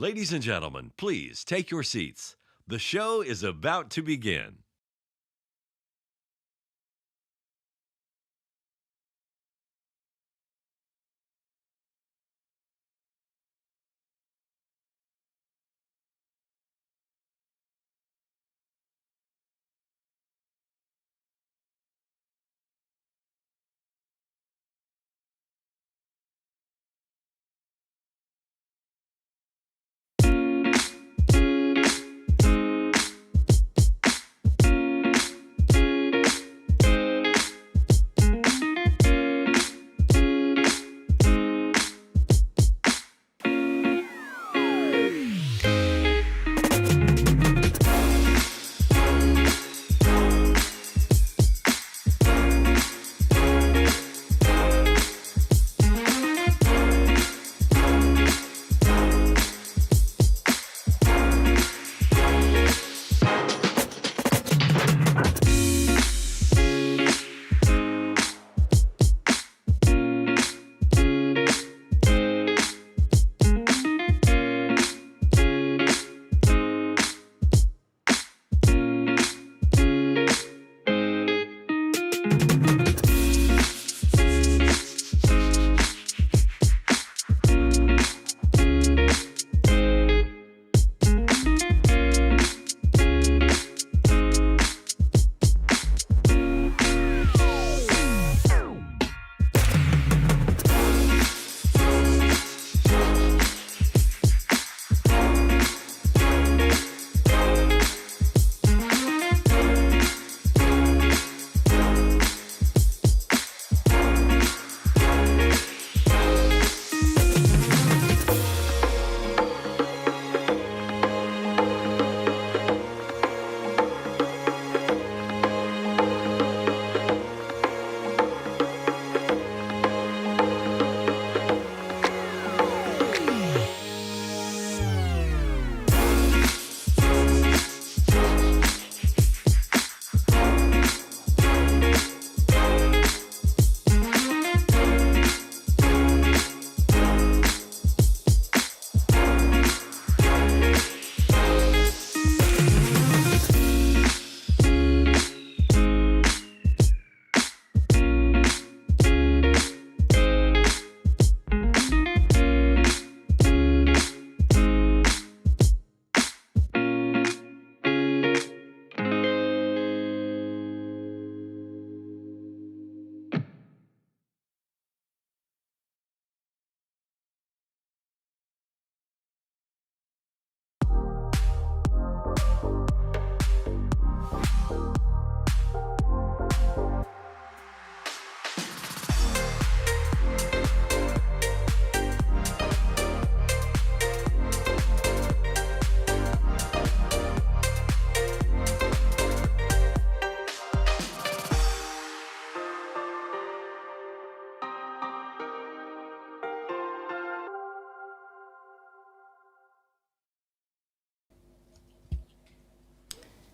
Ladies and gentlemen, please take your seats. The show is about to begin.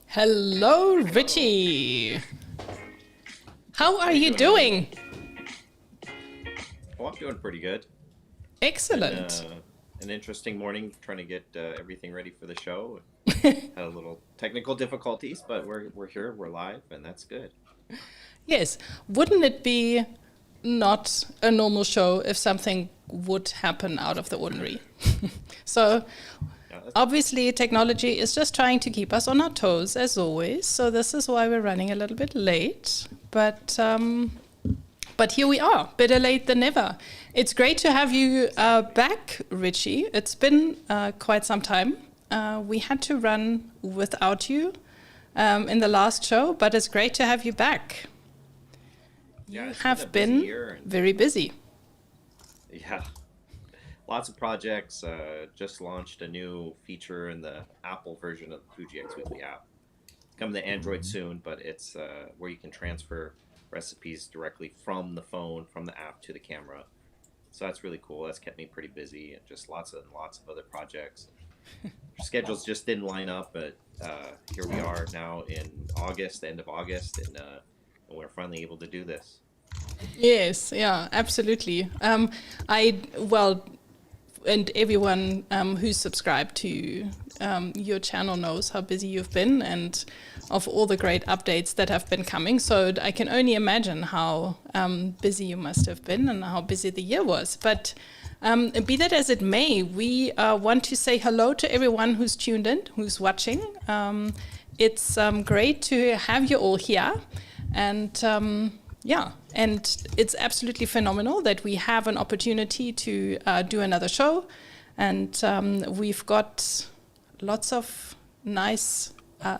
Hello, Richie. How are you doing? Well, I'm doing pretty good. Excellent. An interesting morning trying to get everything ready for the show. Had a little technical difficulties, but we're here, we're live, and that's good. Yes. Wouldn't it be not a normal show if something would happen out of the ordinary? So obviously technology is just trying to keep us on our toes as always. So this is why we're running a little bit late. But here we are, better late than never. It's great to have you back, Richie. It's been quite some time. We had to run without you in the last show, but it's great to have you back. Yeah, You have been very busy. Yeah, lots of projects. Just launched a new feature in the Apple version of the Fuji X Weekly app. It's coming to Android soon, but it's where you can transfer recipes directly from the phone, from the app to the camera. So that's really cool. That's kept me pretty busy, and just lots of other projects. Schedules just didn't line up, but here we are now in August, the end of August, and we're finally able to do this. Yes, yeah, absolutely. and everyone who's subscribed to your channel knows how busy you've been and of all the great updates that have been coming. So I can only imagine how busy you must have been and how busy the year was. But be that as it may, we want to say hello to everyone who's tuned in, who's watching. It's great to have you all here. And and it's absolutely phenomenal that we have an opportunity to do another show. And we've got lots of nice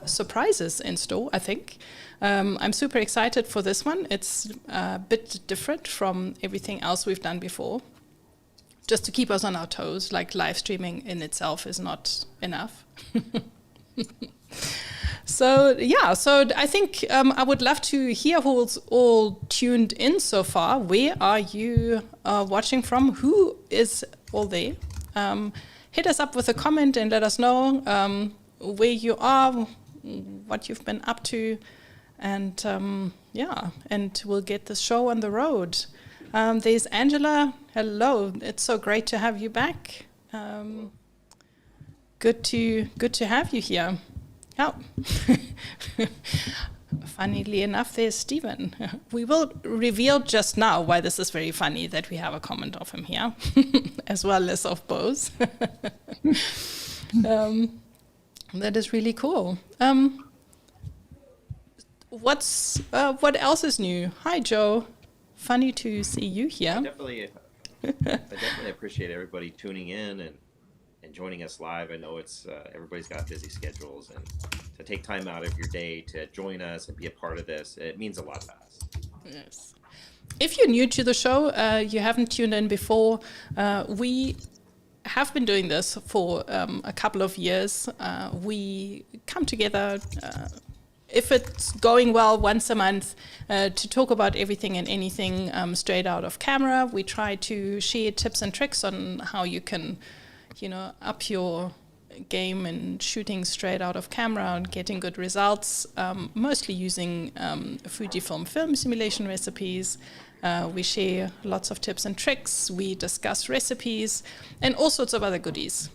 surprises in store, I think. I'm super excited for this one. It's a bit different from everything else we've done before. Just to keep us on our toes, like live streaming in itself is not enough. So I think I would love to hear who's all tuned in so far. Where are you watching from? Who is all there? Hit us up with a comment and let us know where you are, what you've been up to, and and we'll get the show on the road. There's Angela. Hello. It's so great to have you back. Good to have you here. Oh. Funnily enough, there's Stephen. We will reveal just now why this is very funny that we have a comment of him here, as well as of Bose. That is really cool. What else is new? Hi, Joe. Funny to see you here. I definitely appreciate everybody tuning in and joining us live. I know it's everybody's got busy schedules, and to take time out of your day to join us and be a part of this, it means a lot to us. Yes. If you're new to the show, you haven't tuned in before, we have been doing this for a couple of years. We come together, if it's going well, once a month to talk about everything and anything straight out of camera. We try to share tips and tricks on how you can up your game and shooting straight out of camera and getting good results, mostly using Fujifilm film simulation recipes. We share lots of tips and tricks. We discuss recipes and all sorts of other goodies.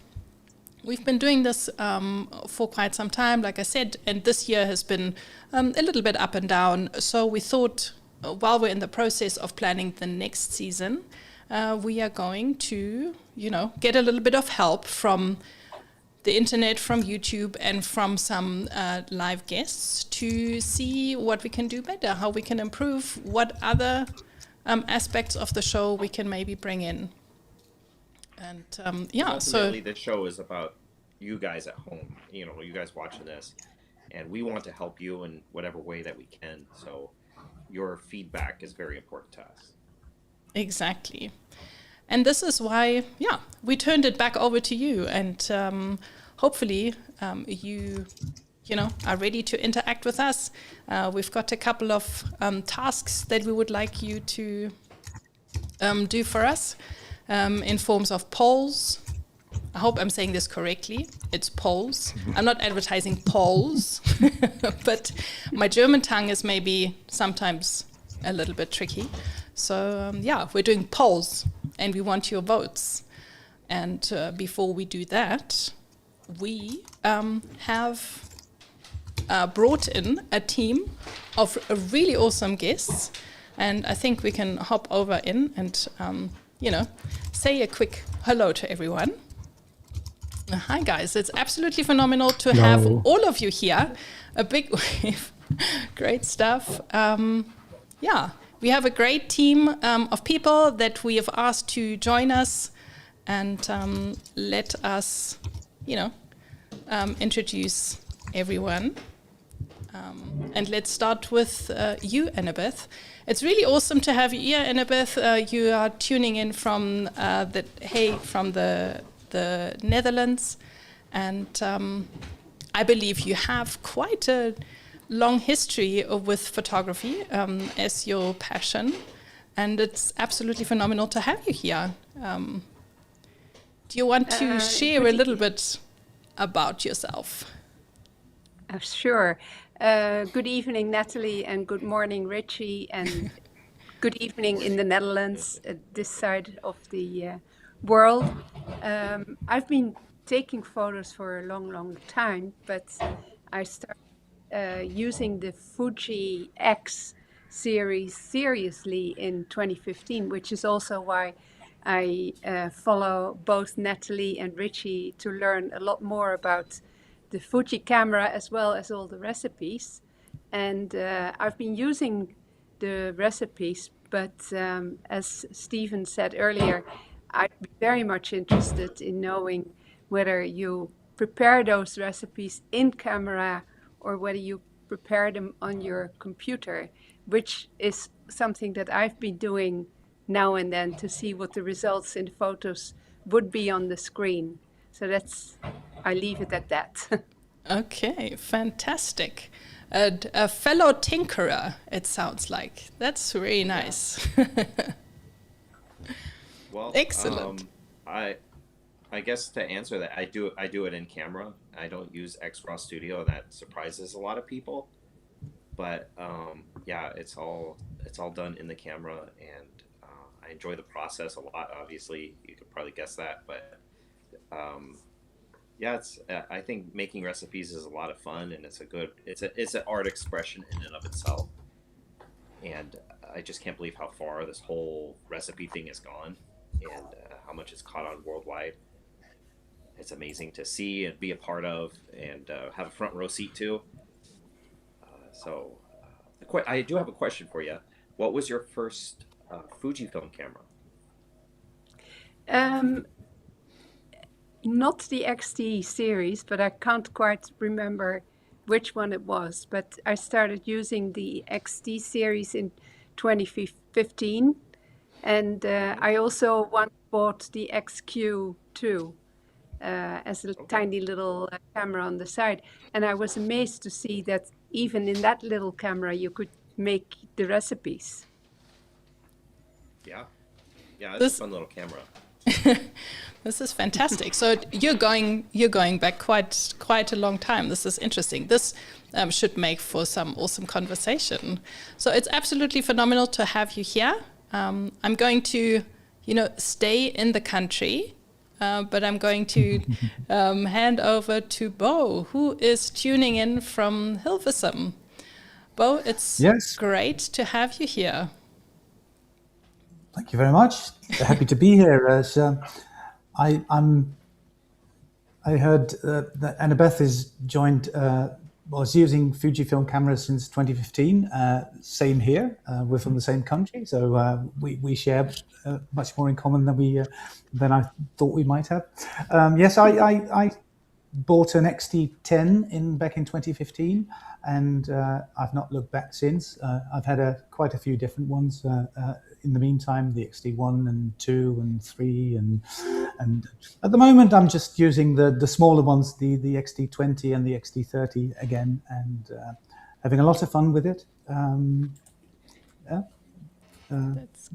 We've been doing this for quite some time, like I said, and this year has been a little bit up and down. So we thought, while we're in the process of planning the next season, we are going to, get a little bit of help from the internet, from YouTube, and from some live guests to see what we can do better, how we can improve, what other aspects of the show we can maybe bring in. And ultimately, this show is about you guys at home, you guys watching this, and we want to help you in whatever way that we can. So your feedback is very important to us. Exactly. And this is why, we turned it back over to you. And hopefully you are ready to interact with us. We've got a couple of tasks that we would like you to do for us in forms of polls. I hope I'm saying this correctly. It's polls. I'm not advertising polls, but my German tongue is maybe sometimes a little bit tricky. So we're doing polls and we want your votes. And before we do that, we have brought in a team of really awesome guests. And I think we can hop over in and, say a quick hello to everyone. Hi, guys. It's absolutely phenomenal to have all of you here. A big wave. Great stuff. We have a great team of people that we have asked to join us and let us, introduce everyone. And let's start with you, Annabeth. It's really awesome to have you here, Annabeth. You are tuning in from the Netherlands, and I believe you have quite a long history with photography as your passion, and it's absolutely phenomenal to have you here. Do you want to share a little bit about yourself? Sure. Good evening, Natalie, and good morning, Richie, and good evening in the Netherlands, this side of the world. I've been taking photos for a long, long time, but I started using the Fuji X series seriously in 2015, which is also why I follow both Natalie and Richie to learn a lot more about the Fuji camera as well as all the recipes. And I've been using the recipes, but as Stephen said earlier, I'd be very much interested in knowing whether you prepare those recipes in camera or whether you prepare them on your computer, which is something that I've been doing now and then to see what the results in the photos would be on the screen. So I leave it at that. Okay, fantastic. A fellow tinkerer, it sounds like. That's really nice. Well, Excellent. I guess to answer that, I do it in camera. I don't use XRAW Studio. That surprises a lot of people. But yeah, it's all done in the camera, and I enjoy the process a lot. Obviously, you could probably guess that, but yeah, I think making recipes is a lot of fun, and it's an art expression in and of itself. And I just can't believe how far this whole recipe thing has gone, and how much it's caught on worldwide. It's amazing to see and be a part of, and have a front row seat to. So, I do have a question for you. What was your first Fujifilm camera? Not the XT series, but I can't quite remember which one it was. But I started using the XT series in 2015. And I also once bought the XQ2 as a tiny little camera on the side. And I was amazed to see that even in that little camera, you could make the recipes. Yeah, it's This- a fun little camera. This is fantastic. So you're going back quite a long time. This is interesting. This should make for some awesome conversation. So it's absolutely phenomenal to have you here. I'm going to, stay in the country, but I'm going to hand over to Bo, who is tuning in from Hilversum. Bo, it's great to have you here. Thank you very much. Happy to be here. As I heard that Annabeth is joined. Was using Fujifilm cameras since 2015. Same here. We're from the same country, so we share much more in common than I thought we might have. Yes, I bought an XT10 back in 2015, and I've not looked back since. I've had quite a few different ones. In the meantime, the XT1 and 2 and 3 and at the moment I'm just using the smaller ones, the XT20 and the XT30 again, and having a lot of fun with it.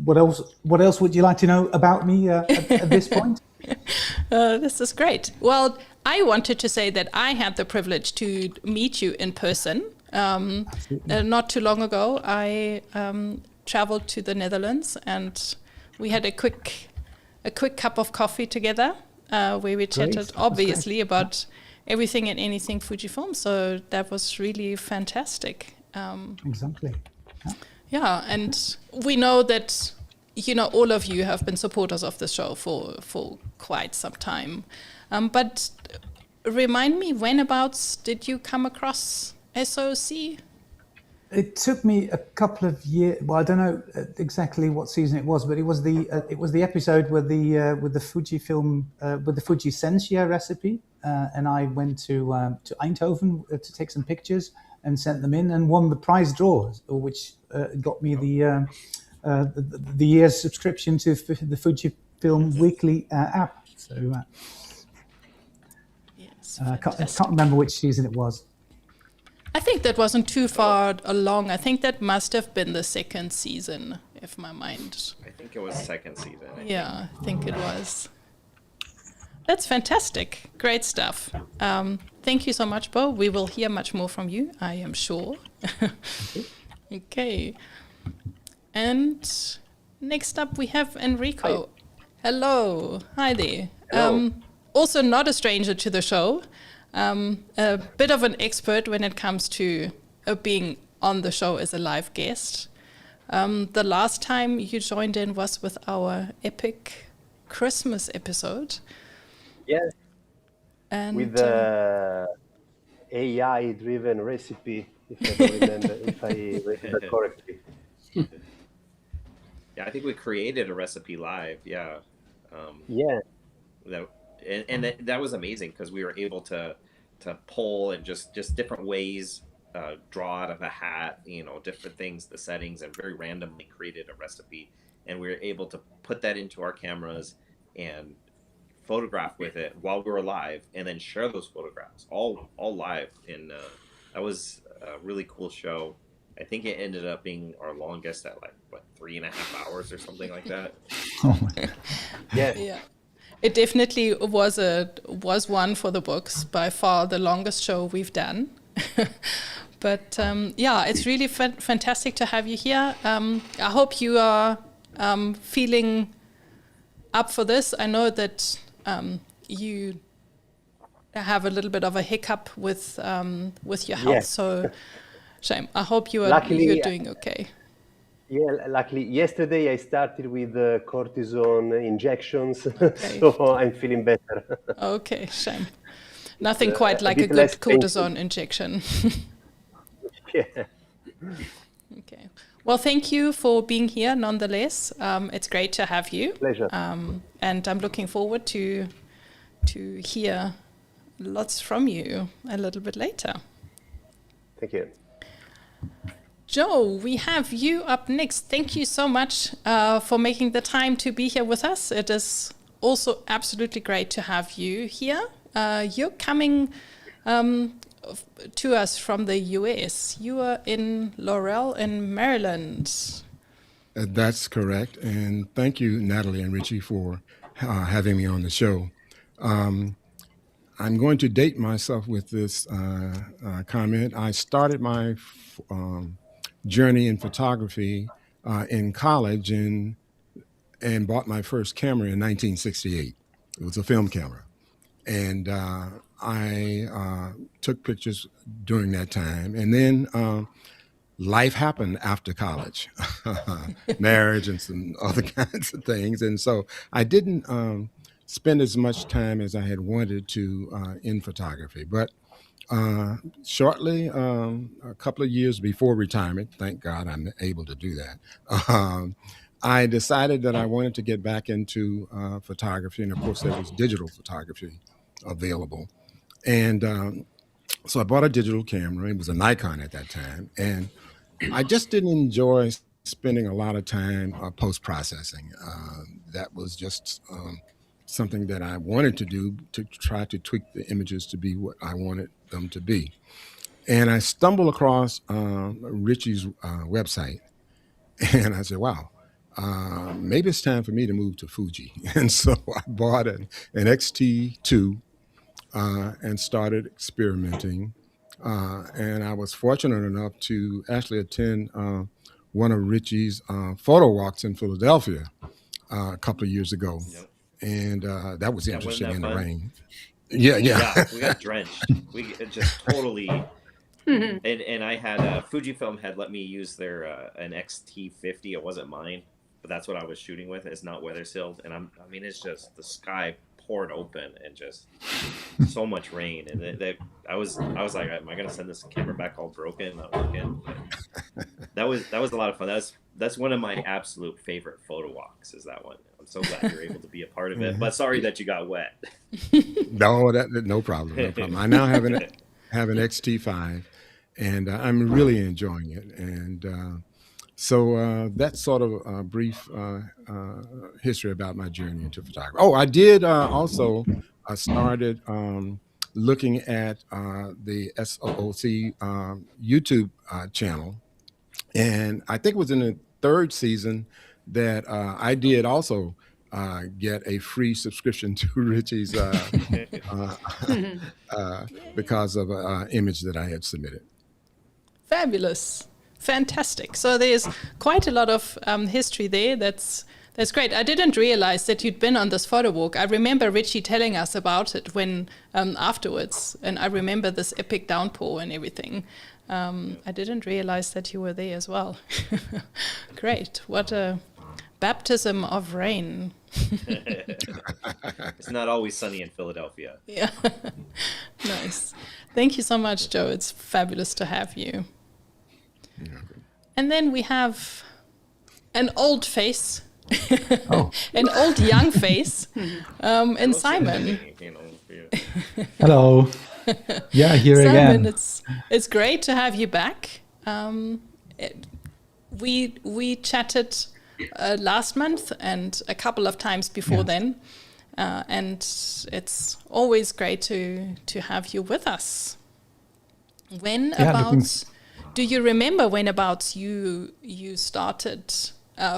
What else would you like to know about me at this point? This is great. Well, I wanted to say that I had the privilege to meet you in person. Not too long ago, I traveled to the Netherlands, and we had a quick cup of coffee together, where we chatted obviously about everything and anything Fujifilm. So that was really fantastic. Exactly. Yeah, and we know that all of you have been supporters of the show for quite some time. But remind me, when did you come across SOC? It took me a couple of years. Well, I don't know exactly what season it was, but it was the episode with the Fujifilm with the Fuji Sensia recipe, and I went to Eindhoven to take some pictures and sent them in and won the prize draw, which got me the year's subscription to the Fujifilm Weekly app. So Yes, I can't remember which season it was. I think that wasn't too far along. I think that must have been the second season, if my mind. I think it was second season. I think it was. That's fantastic. Great stuff. Thank you so much, Bo. We will hear much more from you, I am sure. Okay. And next up we have Enrico. Hello. Hi there. Hello. Also not a stranger to the show. A bit of an expert when it comes to being on the show as a live guest. The last time you joined in was with our epic Christmas episode. Yes, And with the AI-driven recipe, if I don't remember, if I remember correctly. Yeah, I think we created a recipe live. Yeah. Yeah, That that was amazing because we were able to pull and just different ways, draw out of a hat, different things, the settings, and very randomly created a recipe, and we were able to put that into our cameras and photograph with it while we were live, and then share those photographs all live. And that was a really cool show. I think it ended up being our longest at 3.5 hours or something like that. Oh my. yeah. yeah, it definitely was one for the books, by far the longest show we've done. But yeah, it's really fantastic to have you here. I hope you are feeling up for this. I know that you have a little bit of a hiccup with your health, Yes. so shame. I hope you're doing okay. Yeah, luckily yesterday I started with cortisone injections, Okay. so I'm feeling better. Okay, shame. Nothing quite a like a bit less good cortisone injection. Yeah. Okay. Well, thank you for being here nonetheless. It's great to have you. Pleasure. And I'm looking forward to hear lots from you a little bit later. Thank you. Joe, we have you up next. Thank you so much for making the time to be here with us. It is also absolutely great to have you here. You're coming to us from the US. You are in Laurel in Maryland. That's correct. And thank you, Natalie and Richie, for having me on the show. I'm going to date myself with this comment. I started my journey in photography in college and bought my first camera in 1968. It was a film camera. And I took pictures during that time. And then life happened after college, marriage and some other kinds of things. And so I didn't spend as much time as I had wanted to in photography. But shortly, a couple of years before retirement, thank God I'm able to do that, I decided that I wanted to get back into photography. And of course, there was digital photography available. And so I bought a digital camera. It was a Nikon at that time. And I just didn't enjoy spending a lot of time post-processing. That was just something that I wanted to do to try to tweak the images to be what I wanted them to be. And I stumbled across Richie's website, and I said, wow, maybe it's time for me to move to Fuji. And so I bought an XT2 and started experimenting. And I was fortunate enough to actually attend one of Richie's photo walks in Philadelphia a couple of years ago. Yep. And that was Yeah, interesting wasn't in that the fun? rain. Yeah. Yeah, we got drenched. We just totally. And I had Fujifilm had let me use their an XT50. It wasn't mine, but that's what I was shooting with. It's not weather sealed, and I mean, it's just the sky poured open and just so much rain. And I was like, am I gonna send this camera back all broken, not working? But that was a lot of fun. That's one of my absolute favorite photo walks. Is that one? I'm so glad you're able to be a part of it. But sorry that you got wet. No, no problem. No problem. I now have an XT5, and I'm really enjoying it. And so that's sort of a brief history about my journey into photography. Oh, I did also started looking at the SOC YouTube channel, and I think it was in the third season that I did also get a free subscription to Richie's because of an image that I had submitted. Fabulous. Fantastic. So there's quite a lot of history there. That's That's great. I didn't realize that you'd been on this photo walk. I remember Richie telling us about it when afterwards, and I remember this epic downpour and everything. I didn't realize that you were there as well. Great. What a baptism of rain. It's not always sunny in Philadelphia. Yeah. Nice. Thank you so much, Joe. It's fabulous to have you. And then we have an old face. An old young face, and Simon. Hello. Yeah, here Simon, again. it's great to have you back. We chatted last month and a couple of times before then, and it's always great to have you with us. Do you remember when about you started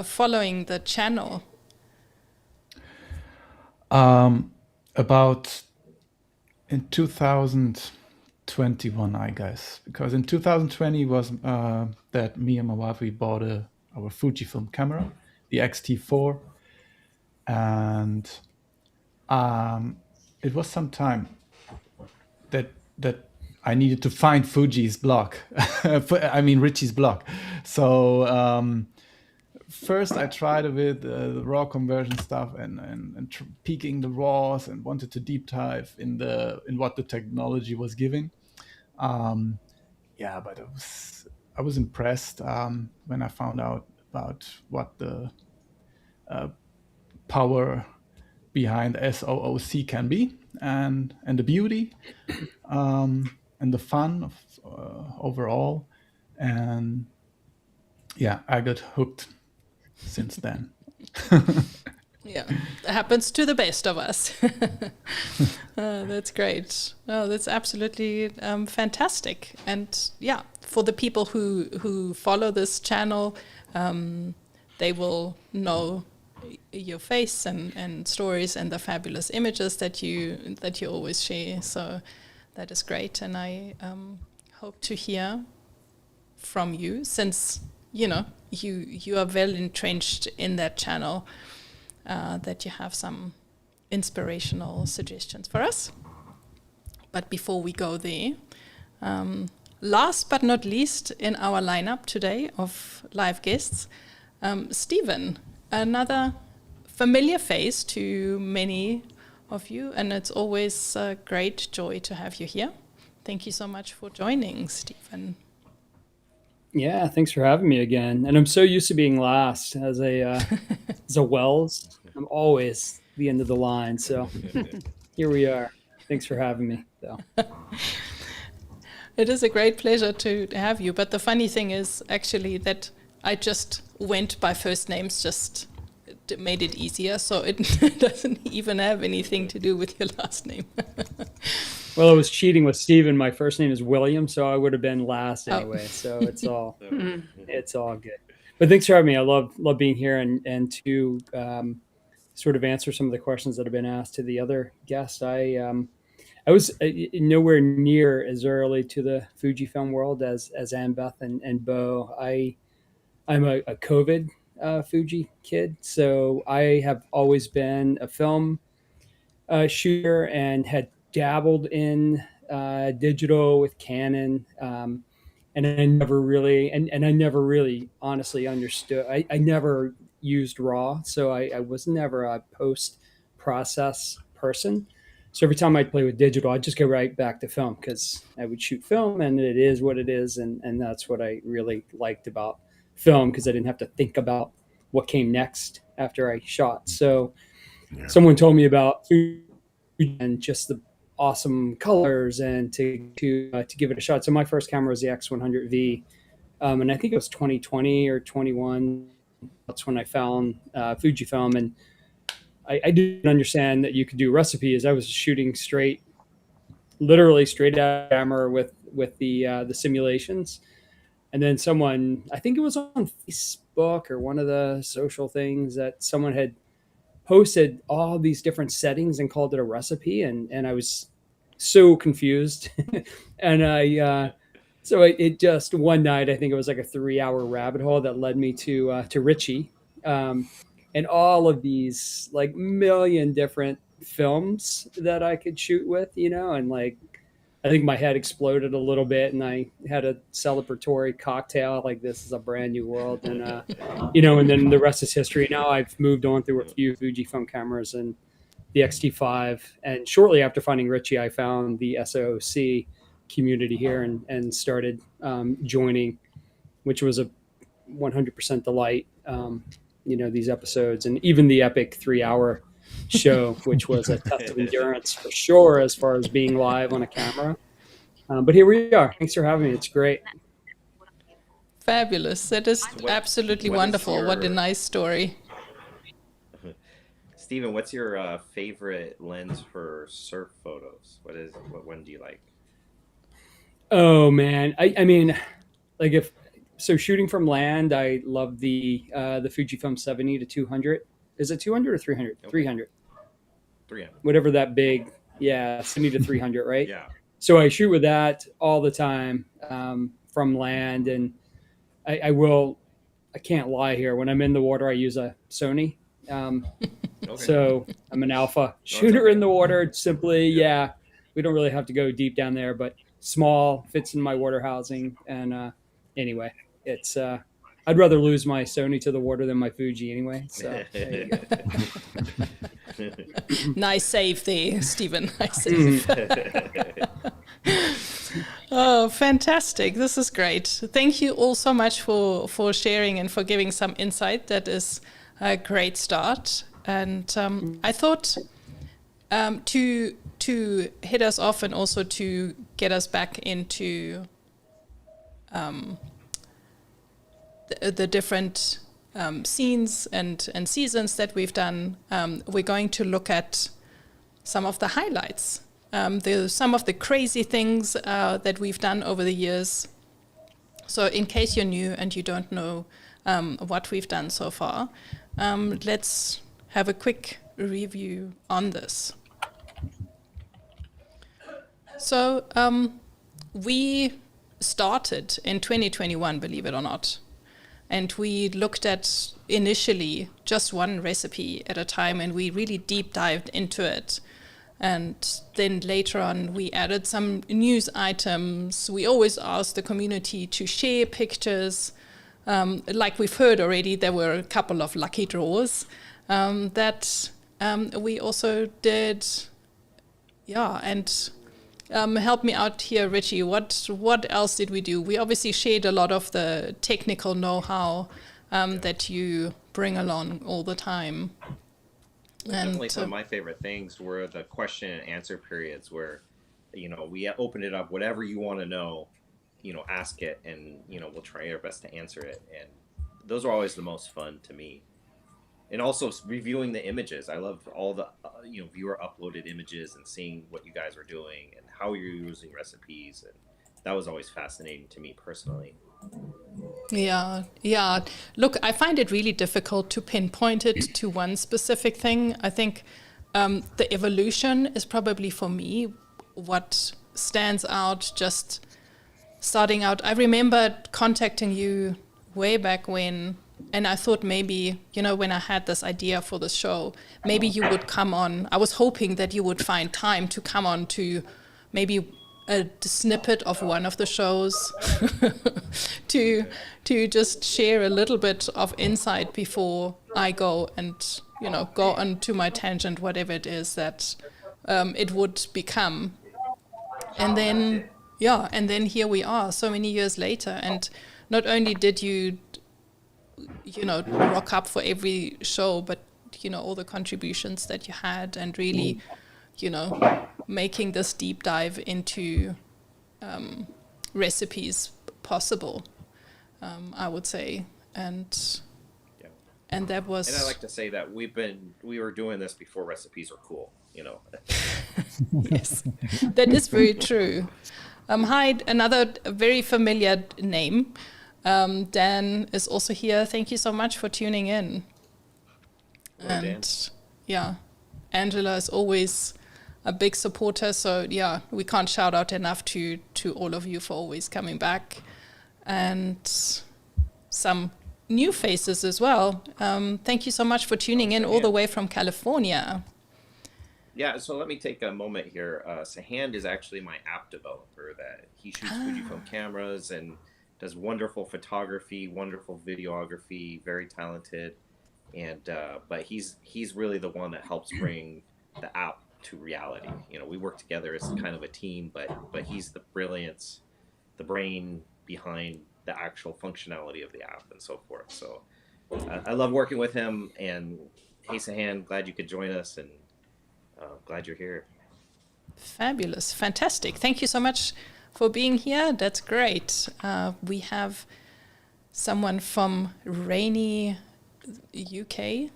following the channel? About in 2021, I guess, because in 2020 was that me and my wife, we bought our Fujifilm camera, the X-T4, and it was some time that I needed to find Fuji's blog. I mean Richie's blog. So first I tried it with the raw conversion stuff and peeking the raws, and wanted to deep dive in what the technology was giving. But I was impressed when I found out about what the power behind SOOC can be, and the beauty and the fun of overall. And I got hooked since then. Yeah, that happens to the best of us. That's great. Oh, that's absolutely fantastic. And for the people who follow this channel, they will know your face and stories and the fabulous images that you always share. So that is great, and I hope to hear from you, since you are well entrenched in that channel, that you have some inspirational suggestions for us. But before we go there, last but not least in our lineup today of live guests, Stephen, another familiar face to many of you, and it's always a great joy to have you here. Thank you so much for joining, Stephen. Yeah, thanks for having me again. And I'm so used to being last as a Wells. I'm always the end of the line. So here we are. Thanks for having me, though. It is a great pleasure to have you. But the funny thing is actually that I just went by first names, just made it easier. So it doesn't even have anything to do with your last name. Well, I was cheating with Steven. My first name is William, so I would have been last anyway. So it's all good. But thanks for having me. I love being here and to sort of answer some of the questions that have been asked to the other guests. I was nowhere near as early to the Fujifilm world as Annabeth and Bo. I'm a COVID Fuji kid, so I have always been a film shooter and had dabbled in digital with Canon, and I never really honestly understood. I never used RAW, so I was never a post-process person. So every time I'd play with digital, I'd just go right back to film, because I would shoot film and it is what it is, and that's what I really liked about film, because I didn't have to think about what came next after I shot. So someone told me about Fuji and just the awesome colors, and to give it a shot. So my first camera was the X100V, and I think it was 2020 or 21. That's when I found Fujifilm, and I didn't understand that you could do recipes. I was shooting literally straight out of camera with the simulations. And then someone, I think it was on Facebook or one of the social things, that someone had posted all these different settings and called it a recipe, and I was so confused. And it just one night, I think it was like a 3-hour rabbit hole that led me to Richie, and and all of these like million different films that I could shoot with, and like I think my head exploded a little bit, and I had a celebratory cocktail like this is a brand new world, and and then the rest is history. Now I've moved on through a few Fujifilm cameras and the X-T5, and shortly after finding Richie, I found the SOC community here and started joining, which was a 100% delight. These episodes, and even the epic 3-hour show, which was a test of endurance for sure as far as being live on a camera. But here we are. Thanks for having me. It's great. Fabulous. That is absolutely wonderful. What a nice story. Stephen, what's your favorite lens for surf photos? What one do you like? Oh man, I mean, like shooting from land, I love the Fujifilm 70-200. Is it 200 or 300? Okay. 300. 300. Whatever that big, 70-300, right? Yeah. So I shoot with that all the time from land, and I can't lie here. When I'm in the water, I use a Sony. Okay. So I'm an alpha shooter in the water. Simply, we don't really have to go deep down there, but small, fits in my water housing. And anyway, it's I'd rather lose my Sony to the water than my Fuji anyway. So there you go. Nice save there, Stephen. Nice save. Oh, fantastic. This is great. Thank you all so much for sharing and for giving some insight. That is a great start. And I thought to hit us off and also to get us back into the different scenes and seasons that we've done, we're going to look at some of the highlights, some of the crazy things that we've done over the years. So in case you're new and you don't know what we've done so far, let's have a quick review on this. So we started in 2021, believe it or not. And we looked at initially just one recipe at a time, and we really deep dived into it. And then later on, we added some news items. We always asked the community to share pictures. Like we've heard already, there were a couple of lucky draws that we also did. Yeah, and help me out here, Richie. What else did we do? We obviously shared a lot of the technical know-how that you bring along all the time. Definitely some of my favorite things were the question and answer periods where, we opened it up, whatever you want to know, ask it, and, we'll try our best to answer it. And those are always the most fun to me. And also reviewing the images. I love all the, viewer uploaded images and seeing what you guys are doing and how you're using recipes. And that was always fascinating to me personally. Yeah. Look, I find it really difficult to pinpoint it to one specific thing. I think the evolution is probably for me what stands out, just starting out. I remember contacting you way back when, and I thought maybe, when I had this idea for the show, maybe you would come on. I was hoping that you would find time to come on to maybe a snippet of one of the shows to just share a little bit of insight before I go and, go on to my tangent, whatever it is that it would become. And then, here we are so many years later. And not only did you rock up for every show, but, all the contributions that you had and really, making this deep dive into recipes possible, I would say. And that was... And I like to say that we were doing this before recipes were cool, Yes, that is very true. Hi, another very familiar name. Dan is also here. Thank you so much for tuning in. Hello, and Dan. Angela is always a big supporter. So we can't shout out enough to all of you for always coming back. And some new faces as well. Thank you so much for tuning in all the way from California. Yeah, so let me take a moment here. Sahand is actually my app developer. That he shoots Fujifilm cameras and does wonderful photography, wonderful videography, very talented. And but he's really the one that helps bring the app to reality. You know, we work together as kind of a team, but he's the brilliance, the brain behind the actual functionality of the app and so forth. So I love working with him. And hey, Sahand, glad you could join us, and glad you're here. Fabulous. Fantastic. Thank you so much for being here. That's great. We have someone from rainy UK.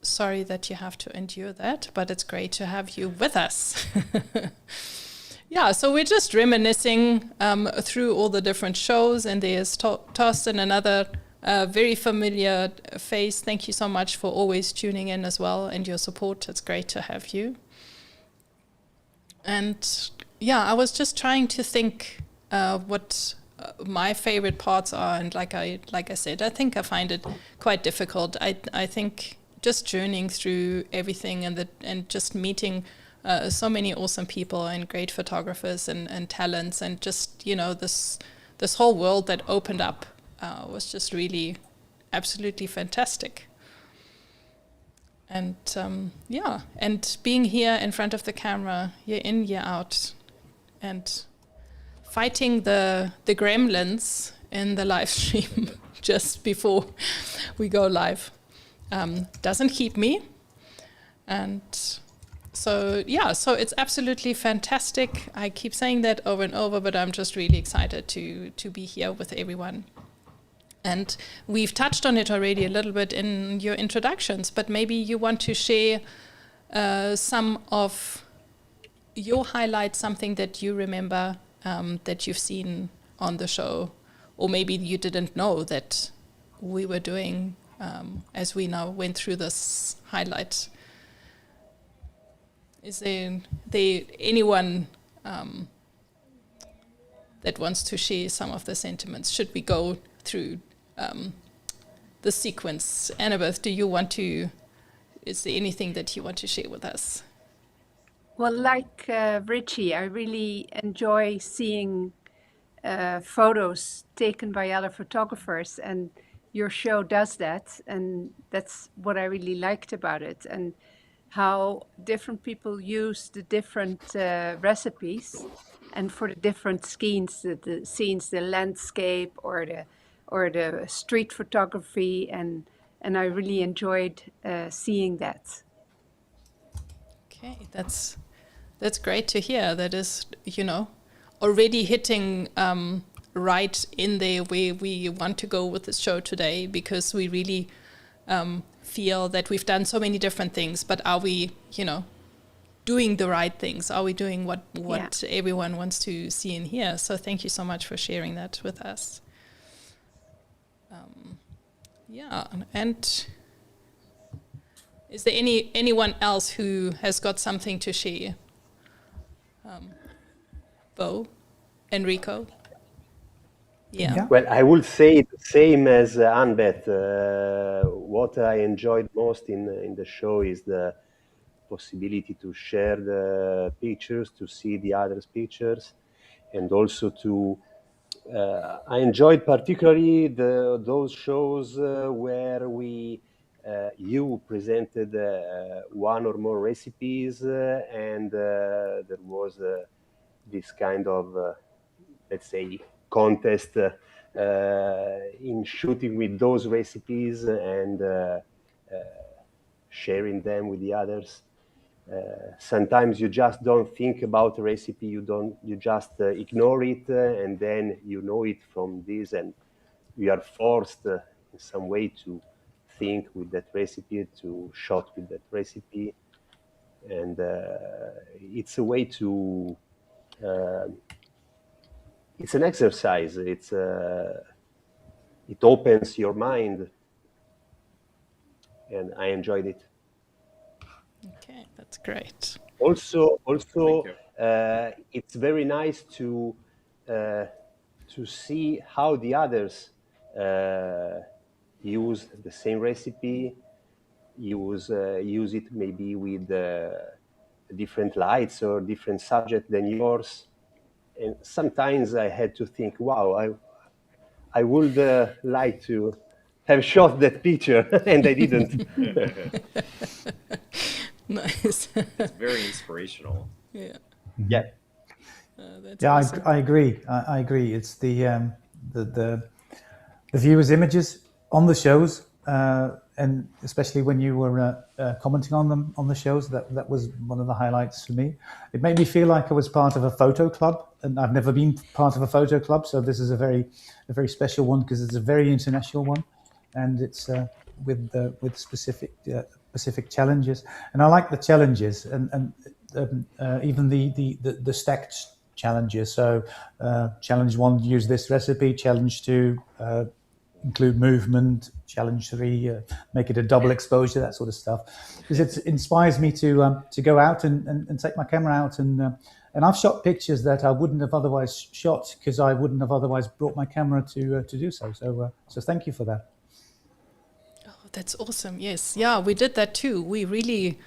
Sorry that you have to endure that, but it's great to have you with us. Yeah, so we're just reminiscing through all the different shows, and there's Torsten, another very familiar face. Thank you so much for always tuning in as well, and your support. It's great to have you. And yeah, I was just trying to think what my favorite parts are, and like I said, I think I find it quite difficult. I think just journeying through everything and just meeting so many awesome people and great photographers and talents, and just, you know, this whole world that opened up was just really absolutely fantastic. And yeah, and being here in front of the camera, year in, year out, and fighting the gremlins in the live stream just before we go live doesn't keep me. And so, yeah, so it's absolutely fantastic. I keep saying that over and over, but I'm just really excited to be here with everyone. And we've touched on it already a little bit in your introductions, but maybe you want to share some of your highlights, something that you remember that you've seen on the show, or maybe you didn't know that we were doing as we now went through this highlight. Is there anyone that wants to share some of the sentiments? Should we go through the sequence? Annabeth, is there anything that you want to share with us? Well, like Richie, I really enjoy seeing photos taken by other photographers, and your show does that, and that's what I really liked about it, and how different people use the different recipes, and for the different scenes, the landscape or the street photography, and I really enjoyed seeing that. Okay, that's great to hear. That is, you know, already hitting right in there where we want to go with this show today, because we really feel that we've done so many different things, but are we, you know, doing the right things? Are we doing what everyone wants to see and hear? So thank you so much for sharing that with us. Yeah, and is there anyone else who has got something to share? Bo, Enrico? Yeah. Well, I would say the same as Annbeth. What I enjoyed most in the show is the possibility to share the pictures, to see the others' pictures, and also to I enjoyed particularly those shows where you presented one or more recipes, and there was this kind of let's say contest in shooting with those recipes and sharing them with the others. Sometimes you just don't think about a recipe, you just ignore it, and then you know it from this, and you are forced in some way to think with that recipe, to shot with that recipe, and it's a way to it's an exercise. It opens your mind, and I enjoyed it. Okay, that's great. Also, it's very nice to see how the others use the same recipe, use it maybe with different lights or different subject than yours. And sometimes I had to think, wow, I would like to have shot that picture, and I didn't. Nice. It's very inspirational. Yeah. Yeah. That's Yeah, awesome. I agree. I agree. It's the viewers' images on the shows, and especially when you were commenting on them on the shows, that was one of the highlights for me. It made me feel like I was part of a photo club, and I've never been part of a photo club, so this is a very special one because it's a very international one, and it's with specific challenges. And I like the challenges, and even the stacked challenges. So challenge 1, use this recipe. Challenge 2, include movement. Challenge 3, make it a double exposure, that sort of stuff, because it inspires me to go out and take my camera out, and I've shot pictures that I wouldn't have otherwise shot because I wouldn't have otherwise brought my camera to do so. So thank you for that. Oh, that's awesome. Yes. Yeah, we did that too. We really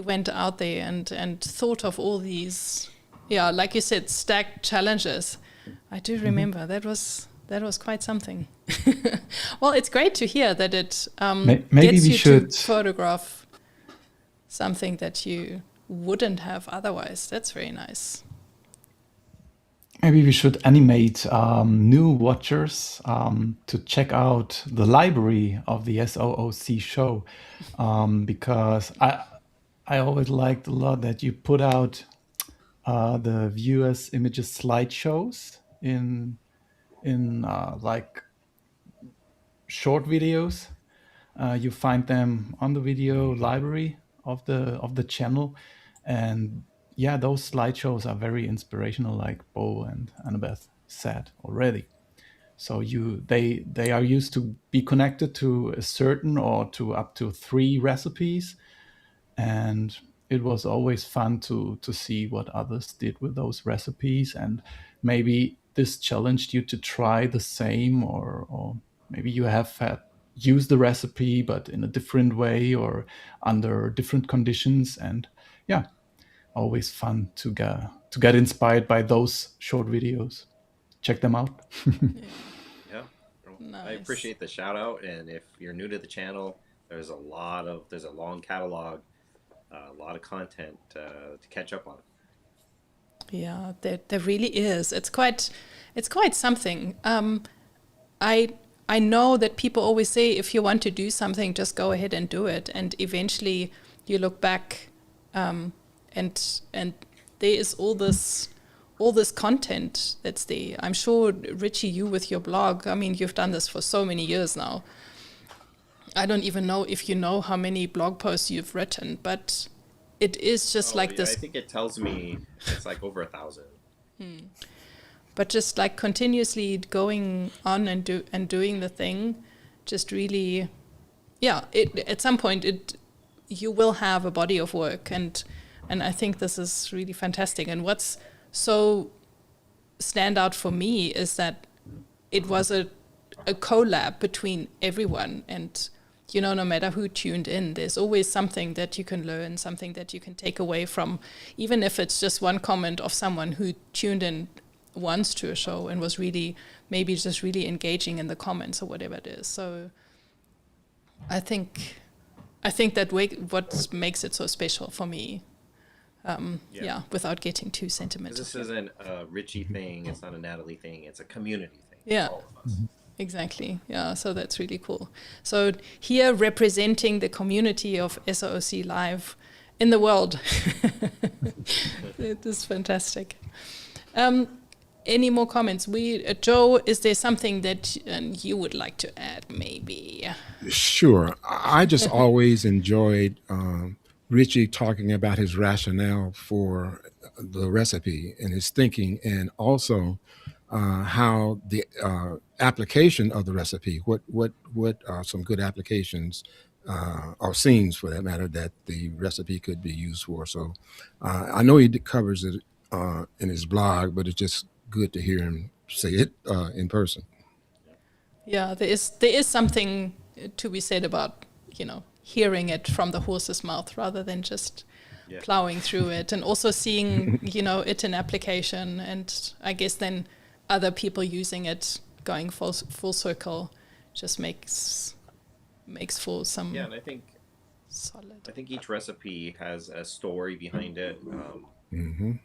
went out there and thought of all these, yeah, like you said, stacked challenges. I do remember that was quite something. Well, it's great to hear that it maybe gets we you should to photograph something that you wouldn't have otherwise. That's very nice. Maybe we should animate new watchers to check out the library of the SOOC show, because I always liked a lot that you put out the viewers' images slideshows in like short videos. You find them on the video library of the channel, and yeah, those slideshows are very inspirational, like Bo and Annabeth said already. So they are used to be connected to a certain or to up to 3 recipes, and it was always fun to see what others did with those recipes, and maybe this challenged you to try the same, or maybe you have used the recipe but in a different way or under different conditions. And yeah, always fun to get inspired by those short videos. Check them out. Yeah. Nice. I appreciate the shout out, and if you're new to the channel, there's a long catalog, a lot of content to catch up on. Yeah, there really is. It's quite something. I know that people always say if you want to do something, just go ahead and do it, and eventually you look back, and there is all this content that's there. I'm sure, Richie, you with your blog, I mean, you've done this for so many years now. I don't even know if you know how many blog posts you've written, but it is just like this. I think it tells me it's like over 1,000. But just like continuously going on and doing the thing, just really, yeah. At some point, you will have a body of work, and I think this is really fantastic. And what's so stand out for me is that it was a collab between everyone, and no matter who tuned in, there's always something that you can learn, something that you can take away from, even if it's just one comment of someone who tuned in once to a show and was really maybe just really engaging in the comments or whatever it is. So I think that what makes it so special for me. Without getting too sentimental. This isn't a Richie thing. It's not a Natalie thing. It's a community thing. Yeah. All of us. Exactly. Yeah. So that's really cool. So here representing the community of SOOC Live in the world. It is fantastic. Any more comments? Joe, is there something that you would like to add, maybe? Sure. I just always enjoyed Richie talking about his rationale for the recipe and his thinking, and also how the application of the recipe, what are some good applications or scenes for that matter that the recipe could be used for. So I know he covers it in his blog, but it's just good to hear him say it in person. Yeah, there is something to be said about, hearing it from the horse's mouth rather than just plowing through it, and also seeing, it in application, and I guess then other people using it, going full circle, just makes for some. Yeah, and I think solid. I think each recipe has a story behind it.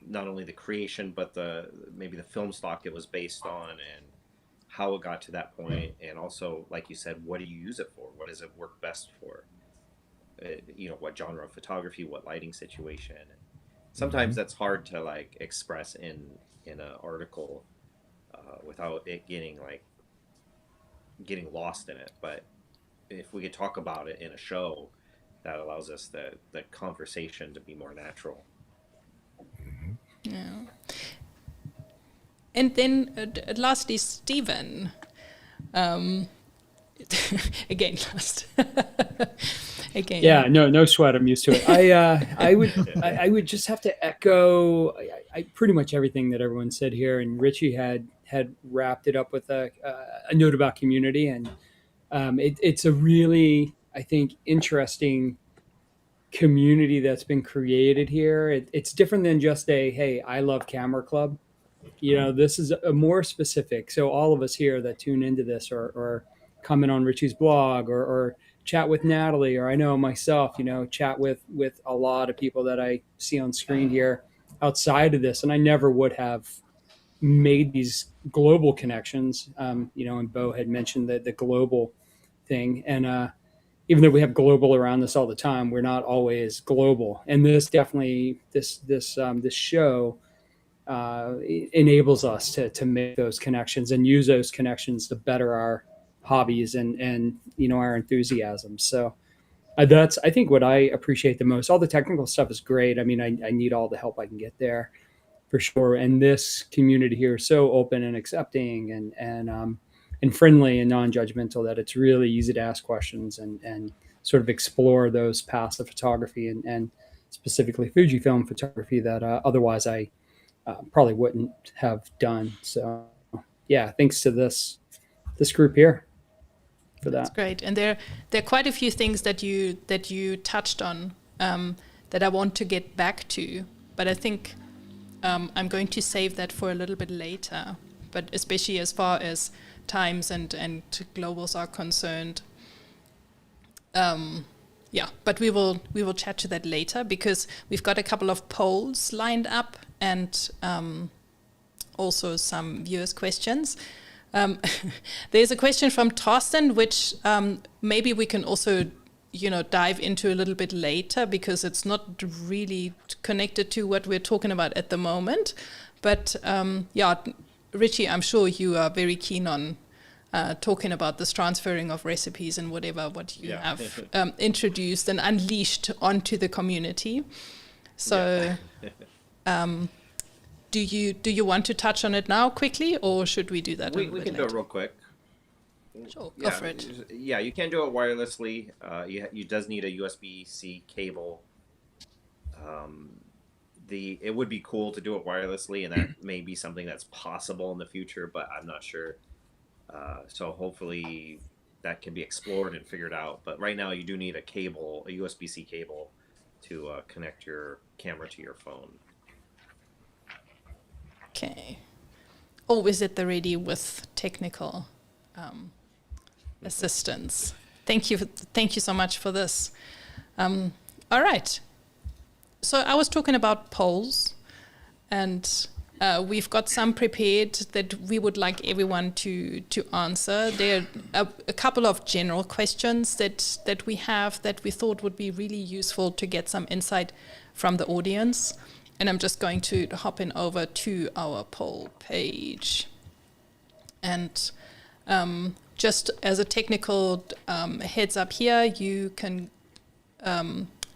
Not only the creation, but maybe the film stock it was based on, and how it got to that point, and also, like you said, what do you use it for? What does it work best for? What genre of photography, what lighting situation. Sometimes that's hard to like express in an article without it getting lost in it. But if we could talk about it in a show, that allows us the conversation to be more natural. Yeah. And then lastly, Stephen. Again, last. Again. Yeah, no sweat. I'm used to it. I would just have to echo I pretty much everything that everyone said here, and Richie had wrapped it up with a note about community, and it's a really, I think, interesting community that's been created here. It's different than just a hey, I love camera club. This is a more specific. So all of us here that tune into this or comment on Richie's blog or chat with Natalie, or I know myself, chat with a lot of people that I see on screen here outside of this. And I never would have made these global connections. And Bo had mentioned the global thing. And even though we have global around this all the time, we're not always global. And this definitely, this show enables us to make those connections and use those connections to better our hobbies and our enthusiasm. So that's, I think, what I appreciate the most. All the technical stuff is great. I mean, I need all the help I can get there for sure. And this community here is so open and accepting and friendly and non-judgmental that it's really easy to ask questions and sort of explore those paths of photography and specifically Fujifilm photography that otherwise I probably wouldn't have done. So yeah, thanks to this group here for that. That's great. And there are quite a few things that you touched on that I want to get back to, but I think I'm going to save that for a little bit later. But especially as far as times and globals are concerned. But we will chat to that later, because we've got a couple of polls lined up and also some viewers' questions. There's a question from Torsten, which maybe we can also dive into a little bit later, because it's not really connected to what we're talking about at the moment. But Richie, I'm sure you are very keen on talking about this transferring of recipes and what you have introduced and unleashed onto the community. So do you want to touch on it now quickly, or should we do that we can do it real quick? Sure, go for it. Yeah, you can do it wirelessly. You does need a USB-C cable. It would be cool to do it wirelessly, and that may be something that's possible in the future, but I'm not sure. So hopefully that can be explored and figured out. But right now you do need a USB-C cable to connect your camera to your phone. Okay. Always at the ready with technical assistance. Thank you so much for this. All right. So I was talking about polls, and we've got some prepared that we would like everyone to answer. There are a couple of general questions that we have that we thought would be really useful to get some insight from the audience. And I'm just going to hop in over to our poll page. And just as a technical heads up here, you can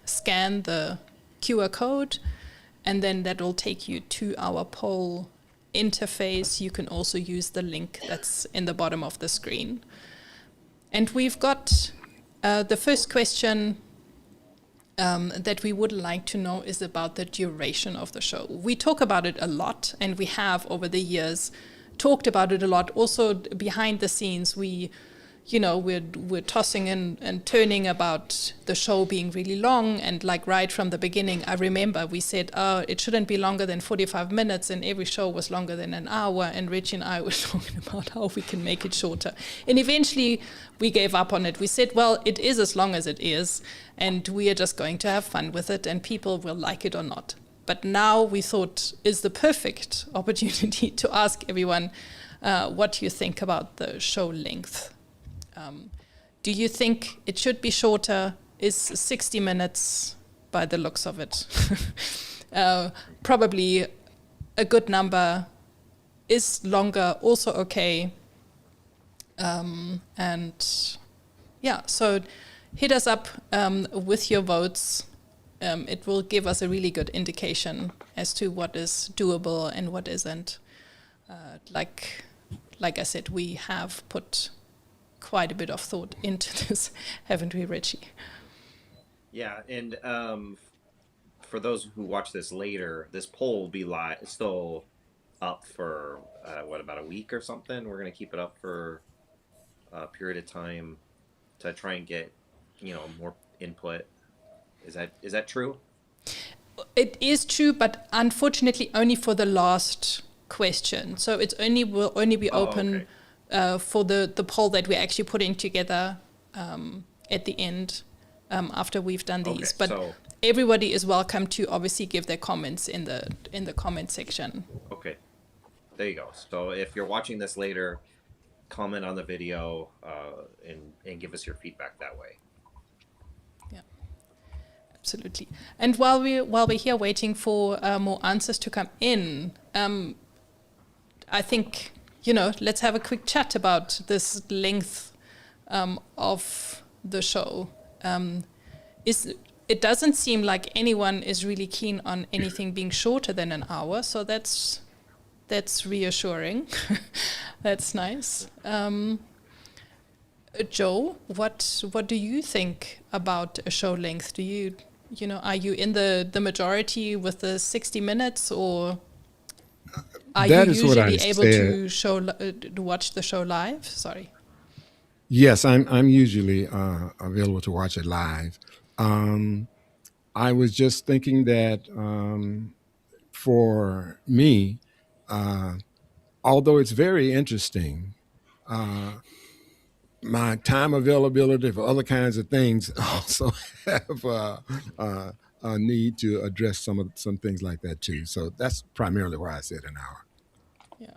scan the QR code, and then that will take you to our poll interface. You can also use the link that's in the bottom of the screen. And we've got the first question that we would like to know is about the duration of the show. We talk about it a lot, and we have over the years talked about it a lot. Also behind the scenes, we're tossing and turning about the show being really long, and like right from the beginning, I remember we said, oh, it shouldn't be longer than 45 minutes, and every show was longer than an hour, and Richie and I were talking about how we can make it shorter. And eventually we gave up on it. We said, well, it is as long as it is, and we are just going to have fun with it, and people will like it or not. But now we thought is the perfect opportunity to ask everyone what you think about the show length. Do you think it should be shorter? Is 60 minutes, by the looks of it, probably a good number? Is longer also okay? So hit us up with your votes. It will give us a really good indication as to what is doable and what isn't. Like I said, we have put quite a bit of thought into this, haven't we, Richie? Yeah, and for those who watch this later, this poll will be still up for about a week or something. We're going to keep it up for a period of time to try and get more input. Is that true? It is true, but unfortunately only for the last question. So will only be open. Okay. For the poll that we're actually putting together at the end after we've done these. Okay, but everybody is welcome to obviously give their comments in the comment section. Okay, there you go. So if you're watching this later, comment on the video and give us your feedback that way. Yeah, absolutely. And while we're here waiting for more answers to come in, I think, let's have a quick chat about this length of the show. It doesn't seem like anyone is really keen on anything being shorter than an hour, so that's reassuring. That's nice. Joe, what do you think about a show length? Do you are you in the majority with the 60 minutes, or are you usually able to watch the show live? Sorry. Yes, I'm usually available to watch it live. I was just thinking that for me, although it's very interesting, my time availability for other kinds of things also have a need to address some things like that too. So that's primarily why I said an hour. Yeah,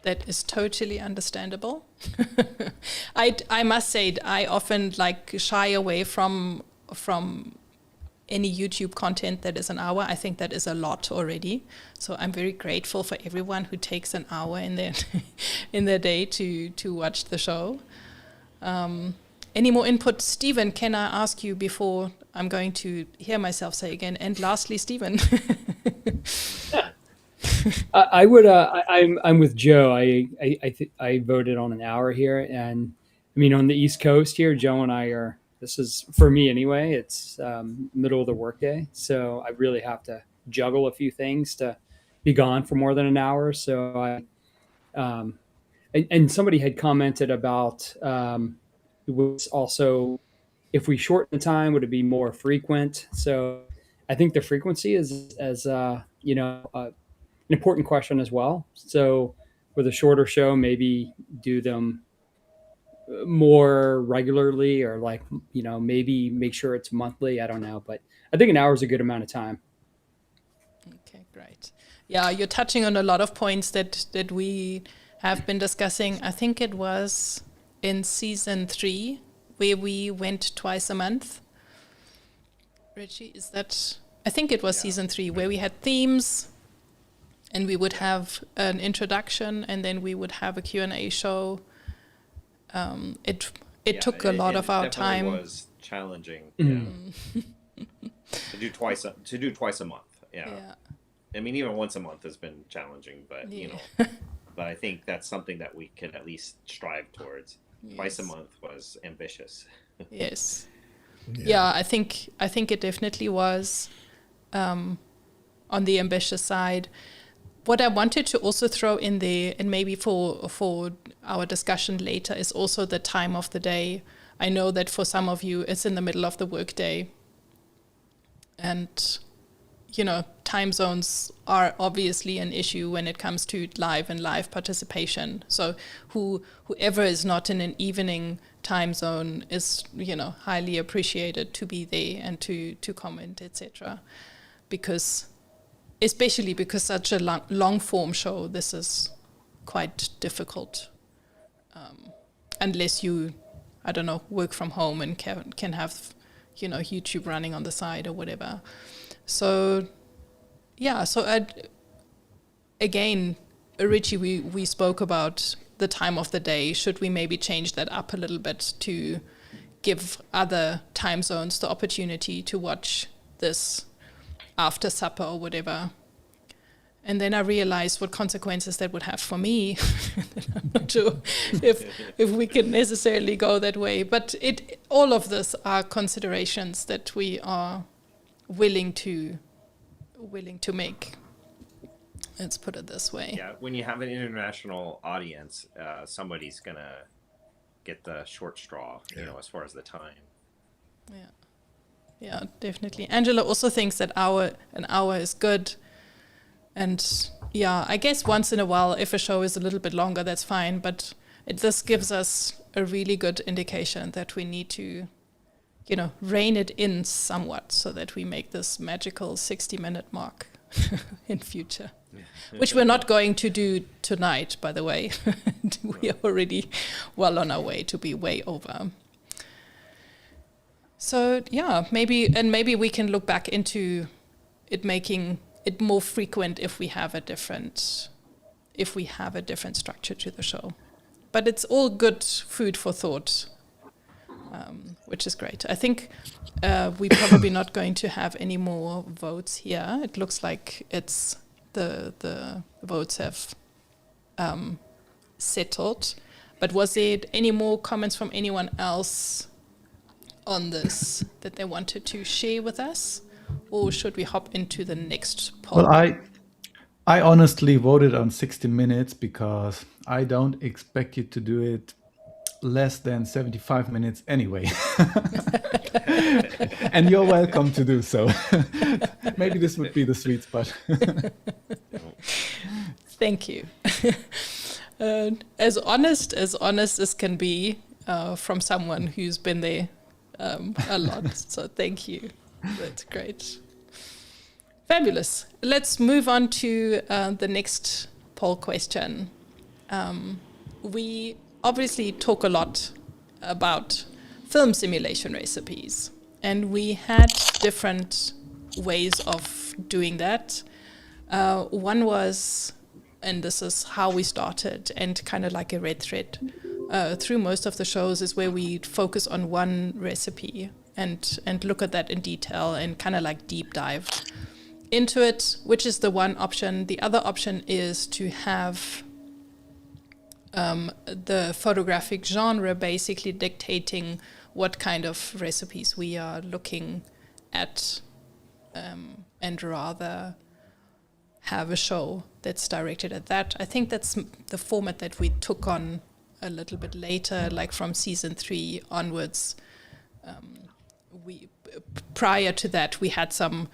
that is totally understandable. I must say I often shy away from any YouTube content that is an hour. I think that is a lot already. So I'm very grateful for everyone who takes an hour in their day to watch the show. Any more input? Stephen, can I ask you before I'm going to hear myself say again? And lastly, Stephen. I would. I'm with Joe. I voted on an hour here, and I mean on the East Coast here, Joe and I are. This is for me anyway. It's middle of the workday, so I really have to juggle a few things to be gone for more than an hour. So and somebody had commented about it was also if we shorten the time, would it be more frequent? So I think the frequency is an important question as well. So with a shorter show, maybe do them more regularly, or maybe make sure it's monthly. I don't know, but I think an hour is a good amount of time. Okay, great. Yeah, you're touching on a lot of points that we have been discussing. I think it was in season 3 where we went twice a month. Richie, is that? I think it was season 3 where we had themes, and we would have an introduction, and then we would have a Q&A show. It took a lot of our time. It was challenging. Mm-hmm. to do twice a month. Yeah. I mean, even once a month has been challenging, but but I think that's something that we can at least strive towards. Yes. Twice a month was ambitious. Yes. Yeah, I think it definitely was on the ambitious side. what I wanted to also throw in there, and maybe for our discussion later, is also the time of the day. I know that for some of you, it's in the middle of the workday. And, you know, time zones are obviously an issue when it comes to live participation. So whoever is not in an evening time zone is, you know, highly appreciated to be there and to comment, etc. Especially because such a long form show, this is quite difficult. Unless you, I don't know, work from home and can have, you know, YouTube running on the side or whatever. So, yeah, so again, Richie, we spoke about the time of the day. Should we maybe change that up a little bit to give other time zones the opportunity to watch this after supper or whatever? And then I realized what consequences that would have for me. I'm not sure if we can necessarily go that way. But all of this are considerations that we are willing to make. Let's put it this way. Yeah, when you have an international audience, somebody's gonna get the short straw, you know, as far as the time. Yeah, definitely. Angela also thinks that an hour is good. And yeah, I guess once in a while, if a show is a little bit longer, that's fine. But this gives us a really good indication that we need to, you know, rein it in somewhat so that we make this magical 60-minute mark in future, which we're not going to do tonight, by the way. We are already well on our way to be way over. So yeah, maybe we can look back into it making it more frequent if we have a different structure to the show. But it's all good food for thought, which is great. I think we're probably not going to have any more votes here. It looks like it's the votes have settled. But was there any more comments from anyone else on this that they wanted to share with us? Or should we hop into the next poll? Well, I honestly voted on 60 minutes because I don't expect you to do it less than 75 minutes anyway. And you're welcome to do so. Maybe this would be the sweet spot. Thank you. As honest as can be from someone who's been there a lot. So thank you. That's great. Fabulous. Let's move on to the next poll question. We obviously talk a lot about film simulation recipes, and we had different ways of doing that. One was, and this is how we started, and kind of like a red thread through most of the shows, is where we focus on one recipe and look at that in detail and kind of like deep dive into it, which is the one option. The other option is to have the photographic genre basically dictating what kind of recipes we are looking at, and rather have a show that's directed at that. I think that's the format that we took on a little bit later, like from season 3 onwards. Prior to that, we had some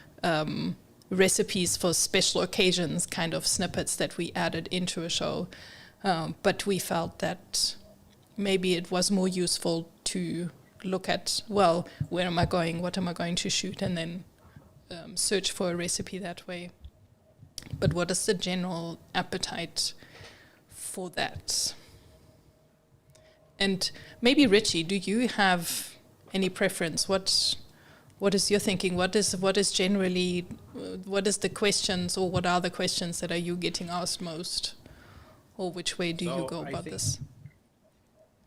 recipes for special occasions, kind of snippets that we added into a show. But we felt that maybe it was more useful to look at, well, where am I going? What am I going to shoot? And then search for a recipe that way. But what is the general appetite for that? And maybe Richie, do you have any preference? What is your thinking? What is generally, what is the questions, or what are the questions that are you getting asked most? Or which way do you go about this?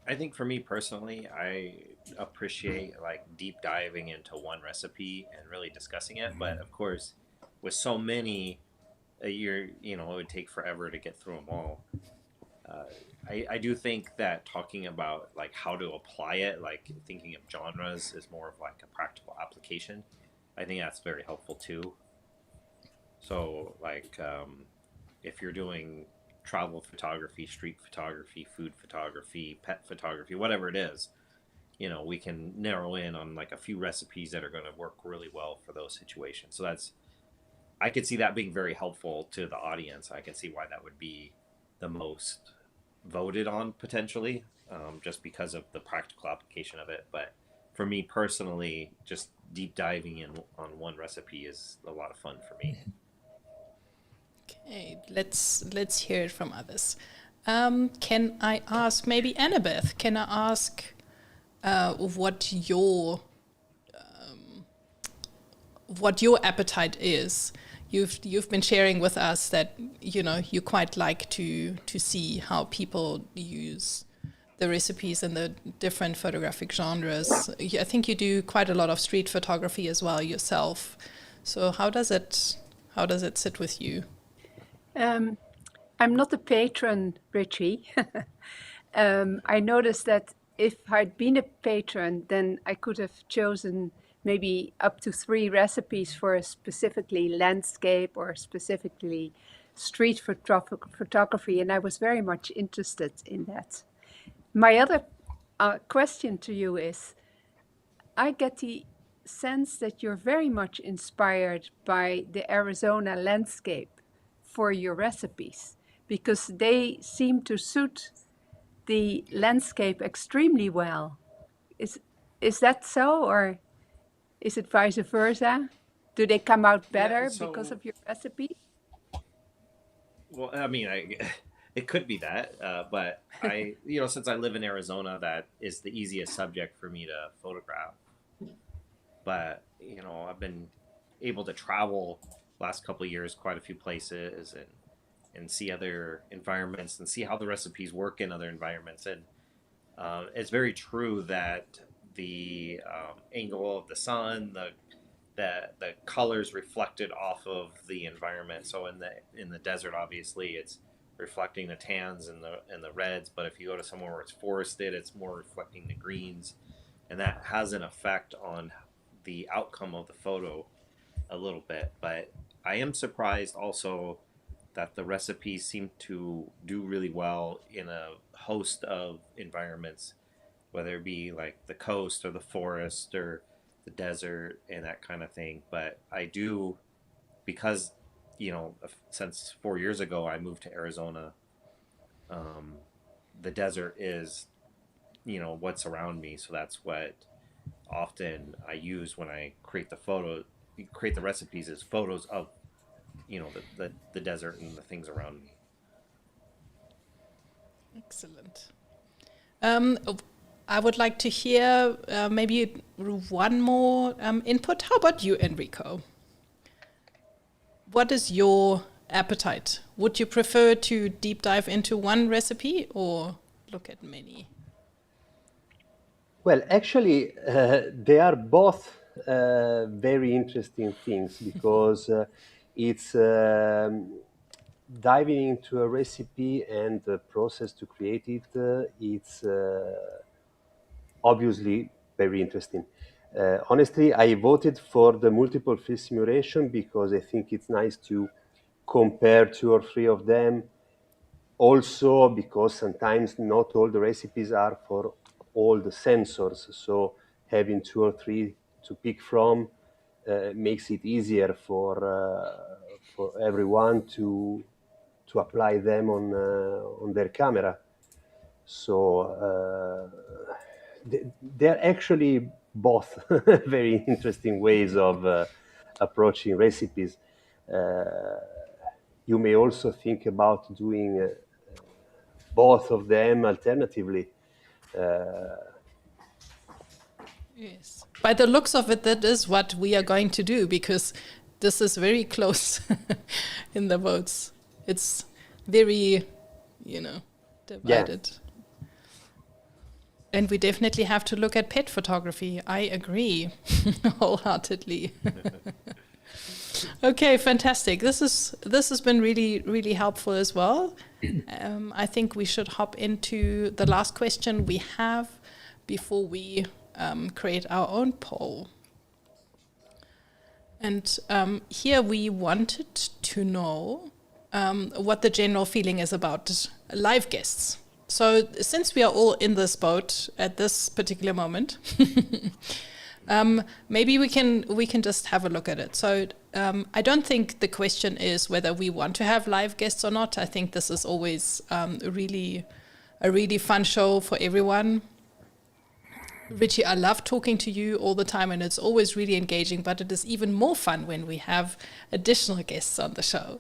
I think for me personally, I appreciate like deep diving into one recipe and really discussing it. But of course, with so many, it would take forever to get through them all. I do think that talking about like how to apply it, like thinking of genres is more of like a practical application. I think that's very helpful too. So like if you're doing travel photography, street photography, food photography, pet photography, whatever it is, you know, we can narrow in on like a few recipes that are going to work really well for those situations. So that's, I could see that being very helpful to the audience. I can see why that would be the most voted on potentially, just because of the practical application of it. But for me personally, just deep diving in on one recipe is a lot of fun for me. Okay, let's hear it from others. Can I ask, maybe Annabeth, can I ask what your appetite is? You've been sharing with us that, you know, you quite like to see how people use the recipes in the different photographic genres. I think you do quite a lot of street photography as well yourself. So how does it sit with you? I'm not a patron, Richie. I noticed that if I'd been a patron, then I could have chosen maybe up to 3 recipes for a specifically landscape or specifically street photography, and I was very much interested in that. My other question to you is, I get the sense that you're very much inspired by the Arizona landscape for your recipes, because they seem to suit the landscape extremely well. Is that so, or is it vice versa? Do they come out better because of your recipe? Well, I mean, it could be that, but you know, since I live in Arizona, that is the easiest subject for me to photograph. But you know, I've been able to travel last couple of years quite a few places and see other environments and see how the recipes work in other environments. And it's very true that the angle of the sun, the colors reflected off of the environment. So in the desert, obviously, it's reflecting the tans and the reds. But if you go to somewhere where it's forested, it's more reflecting the greens, and that has an effect on the outcome of the photo a little bit. But I am surprised also that the recipes seem to do really well in a host of environments, whether it be like the coast or the forest or the desert and that kind of thing. But I do, because, you know, since 4 years ago I moved to Arizona, the desert is, you know, what's around me. So that's what often I use when I create the recipes, is photos of, you know, the desert and the things around me. Excellent. I would like to hear maybe one more input. How about you, Enrico? What is your appetite? Would you prefer to deep dive into one recipe or look at many? Well, actually, they are both very interesting things, because it's diving into a recipe and the process to create it. It's obviously very interesting. Honestly, I voted for the multiple field simulation because I think it's nice to compare 2 or 3 of them. Also, because sometimes not all the recipes are for all the sensors, so having 2 or 3 to pick from makes it easier for everyone to apply them on their camera. So they're actually both very interesting ways of approaching recipes. You may also think about doing both of them alternatively. Yes. By the looks of it, that is what we are going to do, because this is very close in the votes. It's very, you know, divided. Yeah. And we definitely have to look at pet photography. I agree wholeheartedly. Okay, fantastic. This has been really, really helpful as well. I think we should hop into the last question we have before we create our own poll. And here we wanted to know what the general feeling is about live guests. So since we are all in this boat at this particular moment, maybe we can just have a look at it. So I don't think the question is whether we want to have live guests or not. I think this is always a really fun show for everyone. Richie, I love talking to you all the time, and it's always really engaging, but it is even more fun when we have additional guests on the show.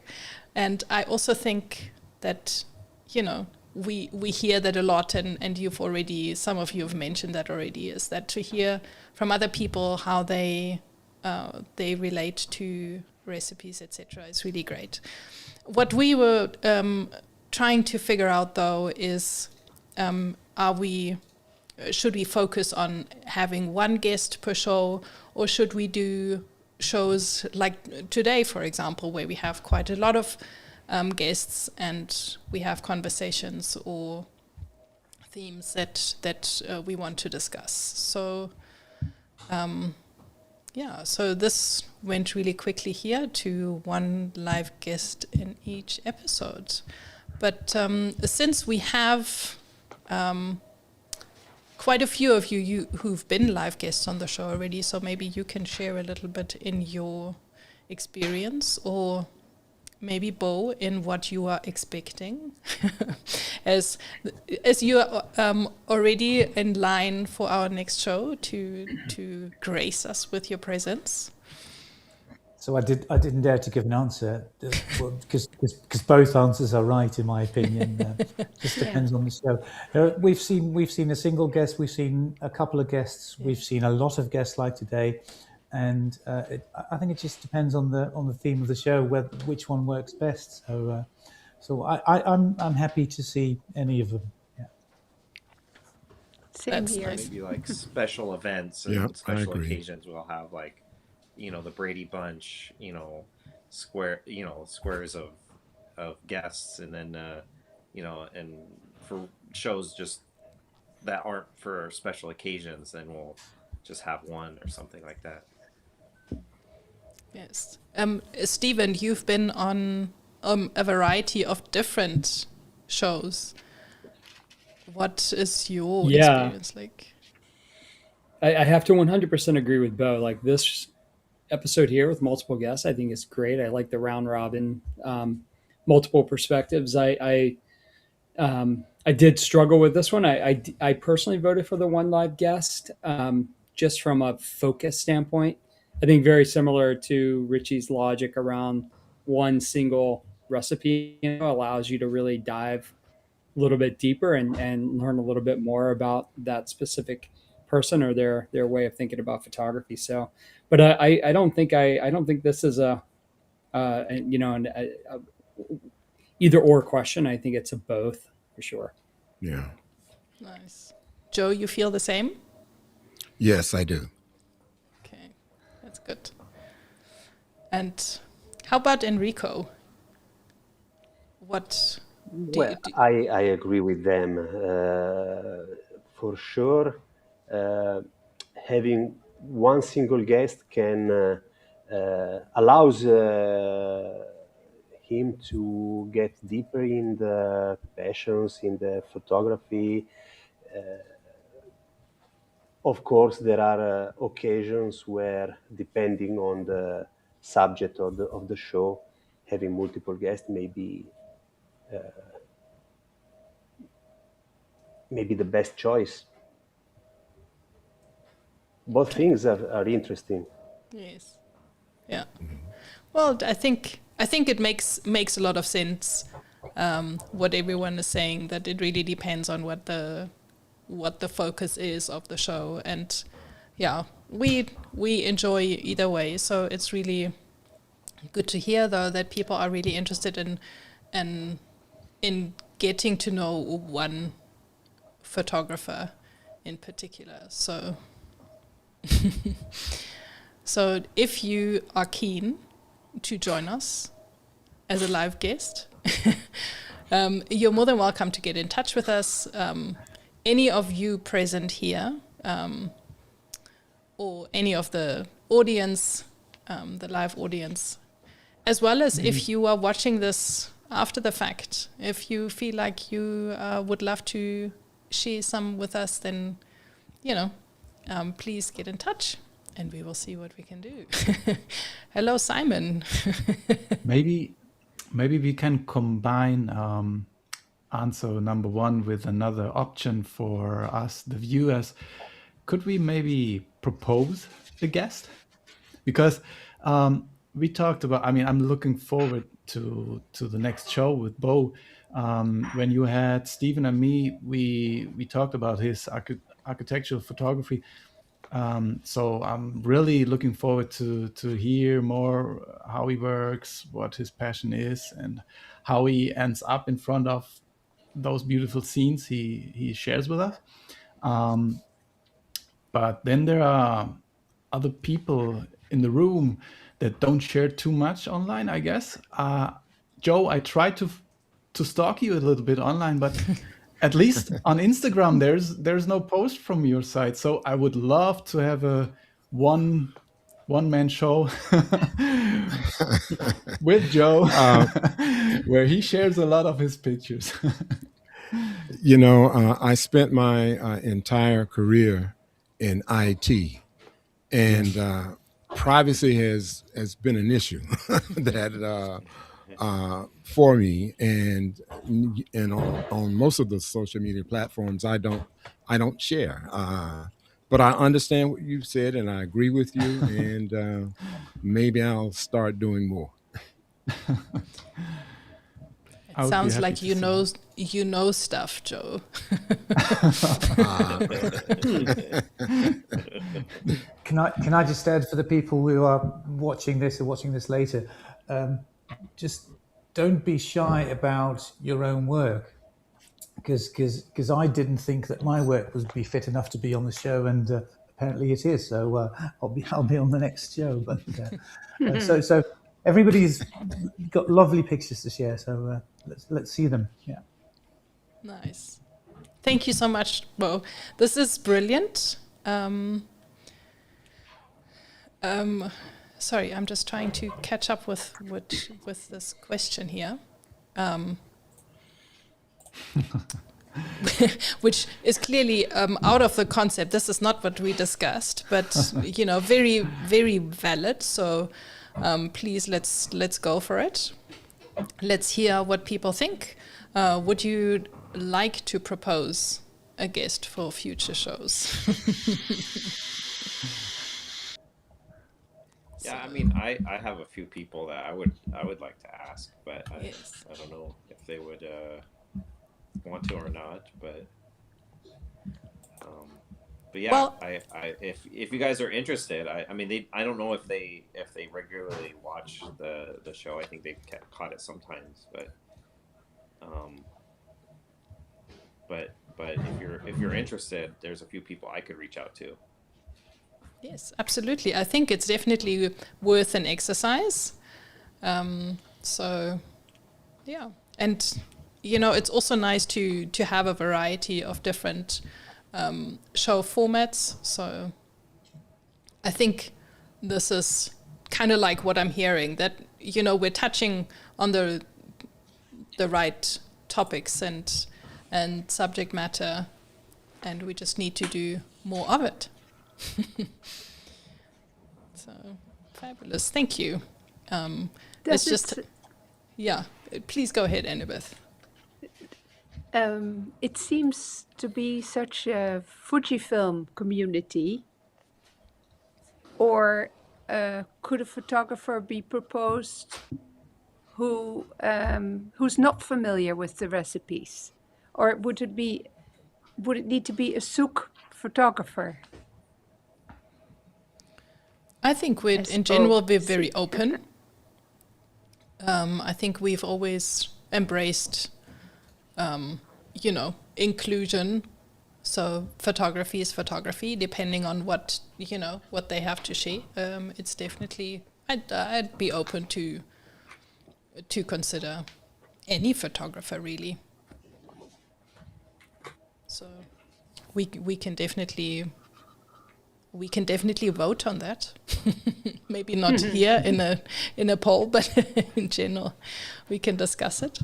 And I also think that, we hear that a lot, and some of you have mentioned that already, is that to hear from other people how they relate to recipes, etc., is really great. What we were trying to figure out, though, is should we focus on having one guest per show, or should we do shows like today, for example, where we have quite a lot of guests and we have conversations or themes that we want to discuss. So so this went really quickly here to one live guest in each episode. But since we have quite a few of you who've been live guests on the show already, so maybe you can share a little bit in your experience, or maybe Bo, in what you are expecting, as you are already in line for our next show to grace us with your presence. So I didn't dare to give an answer because both answers are right in my opinion. Just depends on the show. We've seen a single guest, we've seen a couple of guests, we've seen a lot of guests like today, and I think it just depends on the theme of the show, which one works best. So I'm happy to see any of them. Yeah. Same That's here. nice. Maybe like special events and Yep, I special agree. occasions. We'll have like, the Brady Bunch, squares of guests, and then and for shows just that aren't for special occasions, then we'll just have one or something like that. Yes. Stephen, you've been on a variety of different shows. What is your experience like? I have to 100% agree with Bo. Like this episode here with multiple guests, I think is great. I like the round robin, multiple perspectives. I did struggle with this one. I personally voted for the one live guest, just from a focus standpoint. I think very similar to Richie's logic around one single recipe, allows you to really dive a little bit deeper and learn a little bit more about that specific person or their way of thinking about photography. So, but I don't think this is a either or question. I think it's a both for sure. Yeah. Nice. Joe, you feel the same? Yes, I do. Okay, that's good. And how about Enrico? What do Well, you I agree with them. For sure, having one single guest can allows him to get deeper in the passions, in the photography. Of course, there are occasions where, depending on the subject of the show, having multiple guests may be the best choice. Both things are interesting. Yes. Yeah. Well, I think it makes a lot of sense. What everyone is saying, that it really depends on what the focus is of the show, and yeah, we enjoy either way. So it's really good to hear, though, that people are really interested in getting to know one photographer in particular. So so if you are keen to join us as a live guest, you're more than welcome to get in touch with us. Any of you present here, or any of the audience, the live audience, as well as if you are watching this after the fact. If you feel like you would love to share some with us, then, please get in touch and we will see what we can do. Hello, Simon. Maybe we can combine answer number one with another option for us, the viewers. Could we maybe propose a guest? Because we talked about, I'm looking forward to the next show with Bo. When you had Stephen and me, we talked about his architectural photography. So I'm really looking forward to hear more how he works, what his passion is, and how he ends up in front of those beautiful scenes he shares with us. But then there are other people in the room that don't share too much online, I guess. Joe, I tried to stalk you a little bit online, but at least on Instagram, there's no post from your side. So I would love to have a one-man show with Joe, where he shares a lot of his pictures. I spent my entire career in IT, and privacy has been an issue that for me, and on most of the social media platforms, I don't share. But I understand what you've said, and I agree with you, and maybe I'll start doing more. It sounds like you know stuff, Joe. Can I just add, for the people who are watching this or watching this later, just don't be shy about your own work, because I didn't think that my work would be fit enough to be on the show, and apparently it is. So I'll be on the next show. But so everybody's got lovely pictures to share. So let's see them. Yeah. Nice. Thank you so much, Bo. This is brilliant. Sorry, I'm just trying to catch up with this question here, which is clearly out of the concept. This is not what we discussed, but very, very valid. So please, let's go for it. Let's hear what people think. Would you like to propose a guest for future shows? Yeah, I have a few people that I would like to ask, but I don't know if they would want to or not. But yeah, well, if you guys are interested, I don't know if they regularly watch the show. I think they've caught it sometimes, but if you're interested, there's a few people I could reach out to. Yes, absolutely. I think it's definitely worth an exercise. So, yeah. And, it's also nice to have a variety of different show formats. So I think this is kind of like what I'm hearing, that, we're touching on the right topics and subject matter, and we just need to do more of it. So fabulous, thank you. It's just, please go ahead, Annabeth. It seems to be such a Fujifilm community, or could a photographer be proposed who's not familiar with the recipes, or would it need to be a sooc photographer? I think in general we're very open. I think we've always embraced, inclusion. So photography is photography, depending on what they have to share. It's definitely, I'd be open to consider any photographer, really. So we can definitely we can definitely vote on that. Maybe not here in a poll, but in general, we can discuss it.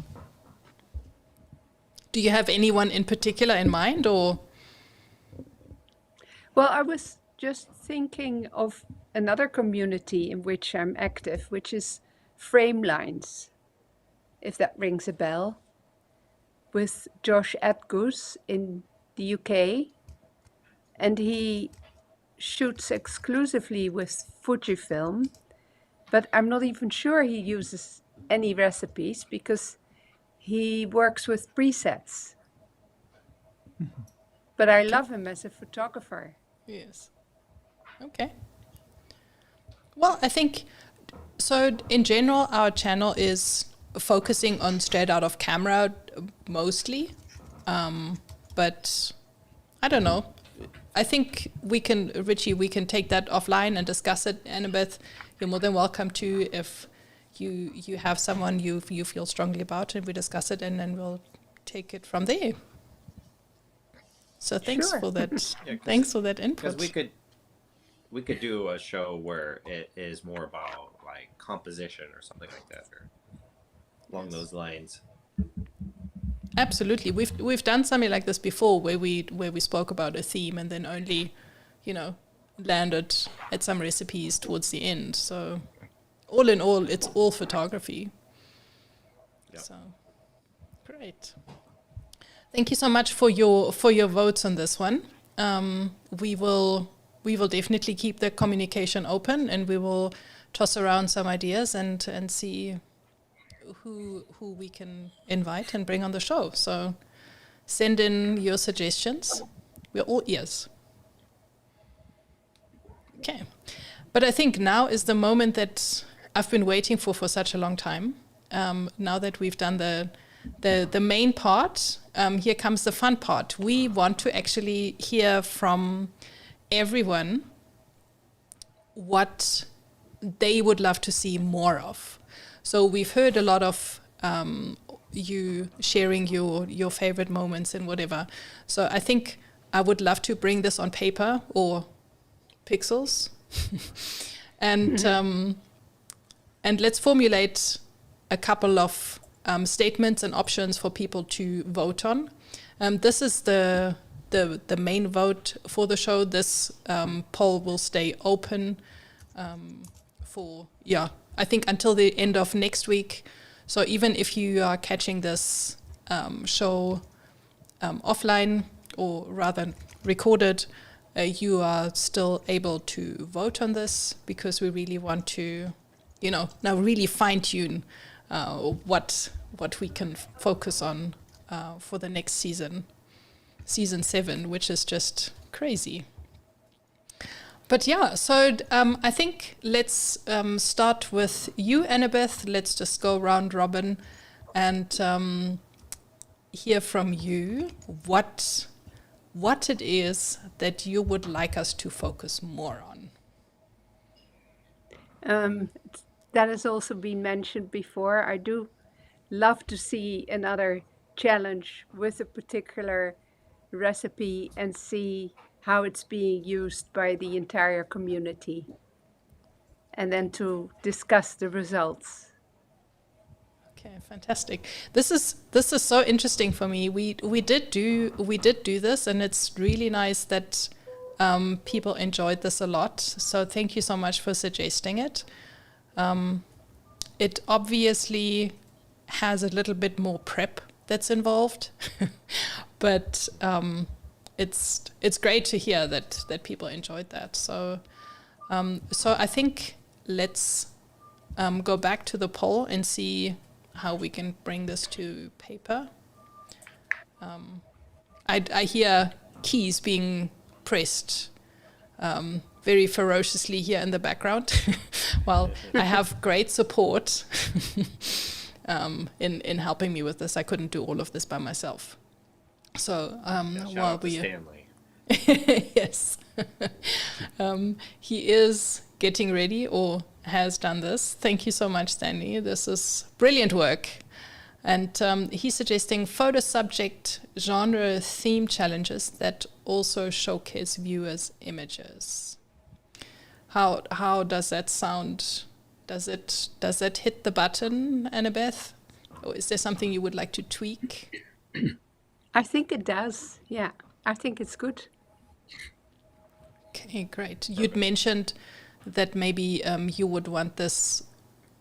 Do you have anyone in particular in mind, or? Well, I was just thinking of another community in which I'm active, which is Framelines, if that rings a bell, with Josh Atgoose in the UK. And he shoots exclusively with Fujifilm, but I'm not even sure he uses any recipes because he works with presets. But I love him as a photographer. Yes. Okay. Well, I think, so in general, our channel is focusing on straight out of camera mostly. But I don't know. I think Richie, we can take that offline and discuss it. Annabeth, you're more than welcome to, if you have someone you feel strongly about, and we discuss it, and then we'll take it from there. So thanks for that. Yeah, thanks for that input. Because we could do a show where it is more about like composition or something like that, or along those lines. Absolutely, we've done something like this before, where we spoke about a theme and then only, landed at some recipes towards the end. So, all in all, it's all photography. Yep. So, great. Thank you so much for your votes on this one. We will definitely keep the communication open, and we will toss around some ideas and see who we can invite and bring on the show. So send in your suggestions. We're all ears. Okay. But I think now is the moment that I've been waiting for such a long time. Now that we've done the main part, here comes the fun part. We want to actually hear from everyone what they would love to see more of. So we've heard a lot of you sharing your favorite moments and whatever. So I think I would love to bring this on paper or pixels, and let's formulate a couple of statements and options for people to vote on. This is the main vote for the show. This poll will stay open for I think until the end of next week. So even if you are catching this show offline, or rather recorded, you are still able to vote on this, because we really want to, now really fine tune what we can focus on for the next season 7, which is just crazy. But so I think let's start with you, Annabeth. Let's just go round robin and hear from you what it is that you would like us to focus more on. That has also been mentioned before. I do love to see another challenge with a particular recipe and see how it's being used by the entire community, and then to discuss the results. Okay, fantastic. This is so interesting for me. We did do this, and it's really nice that people enjoyed this a lot. So thank you so much for suggesting it. It obviously has a little bit more prep that's involved, but it's great to hear that people enjoyed that. So I think let's go back to the poll and see how we can bring this to paper. I hear keys being pressed very ferociously here in the background, while I have great support in helping me with this. I couldn't do all of this by myself. So while we Stanley. yes, he is getting ready or has done this. Thank you so much, Stanley. This is brilliant work. And he's suggesting photo subject genre theme challenges that also showcase viewers' images. How does that sound? Does that hit the button, Annabeth? Or is there something you would like to tweak? I think it does. Yeah, I think it's good. Okay, great. You'd mentioned that maybe you would want this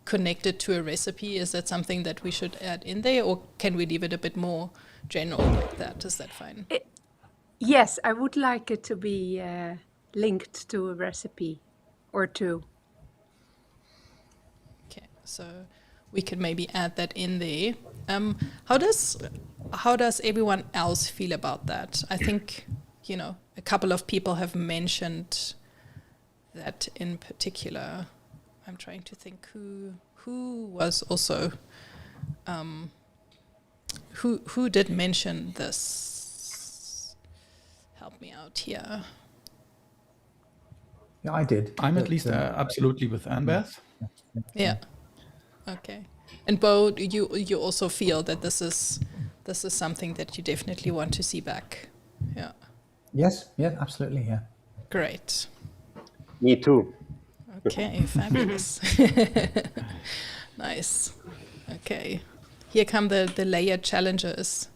connected to a recipe. Is that something that we should add in there, or can we leave it a bit more general like that? Is that fine? Yes, I would like it to be linked to a recipe or two. Okay, so we could maybe add that in there. How does everyone else feel about that? I think, a couple of people have mentioned that in particular. I'm trying to think who was also who did mention this. Help me out here. Yeah, I did. I'm at least absolutely with Annabeth. Yeah. Okay. And Bo, you also feel that this is something that you definitely want to see back. Yeah. Yes. Yeah. Absolutely. Yeah. Great. Me too. Okay. Fabulous. Nice. Okay. Here come the layered challenges.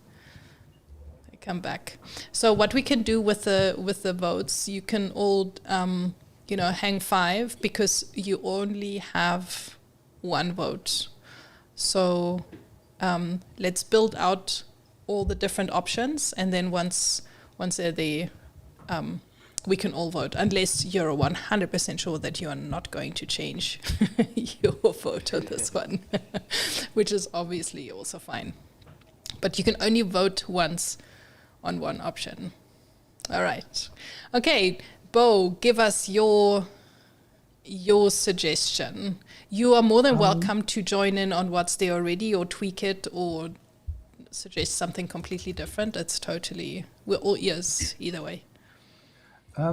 They come back. So what we can do with the votes, you can all hang 5 because you only have 1 vote. So let's build out all the different options, and then once they're there, we can all vote, unless you're 100% sure that you are not going to change your vote on this one, which is obviously also fine. But you can only vote once on one option. All right. Okay, Bo, give us your suggestion. You are more than welcome to join in on what's there already, or tweak it, or suggest something completely different. It's totally, we're all ears either way. Let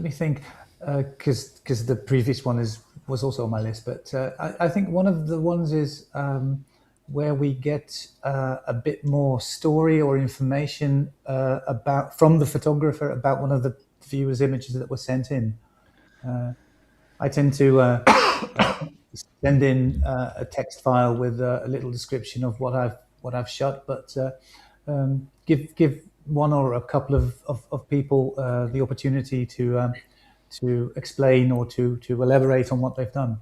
me think, because the previous one was also on my list, but I think one of the ones is where we get a bit more story or information from the photographer about one of the viewers' images that were sent in. I tend to send in a text file with a little description of what I've shot, but give one or a couple of people the opportunity to explain or to elaborate on what they've done.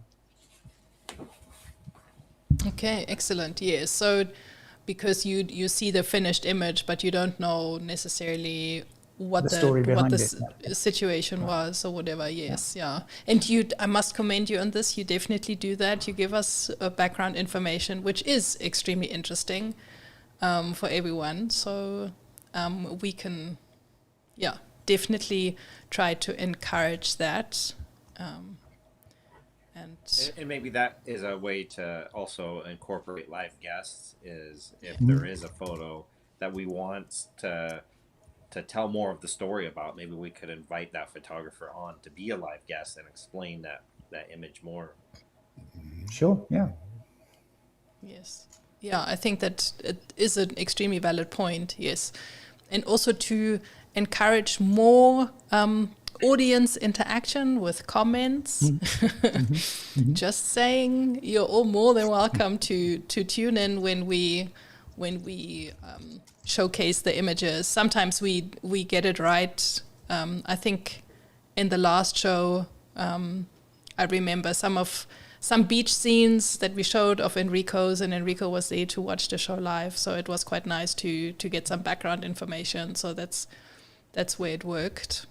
Okay, excellent. Yes, so because you see the finished image, but you don't know necessarily what The story behind it. situation was or whatever. Yes, yeah. And I must commend you on this. You definitely do that. You give us background information, which is extremely interesting for everyone. So we can, definitely try to encourage that. And maybe that is a way to also incorporate live guests, is if there is a photo that we want to tell more of the story about, maybe we could invite that photographer on to be a live guest and explain that image more. Sure, yeah. Yes. Yeah, I think that it is an extremely valid point, yes. And also to encourage more audience interaction with comments. Just saying, you're all more than welcome to tune in when we showcase the images. Sometimes we get it right. I think in the last show, I remember some beach scenes that we showed of Enrico's, and Enrico was there to watch the show live, so it was quite nice to get some background information. So that's where it worked.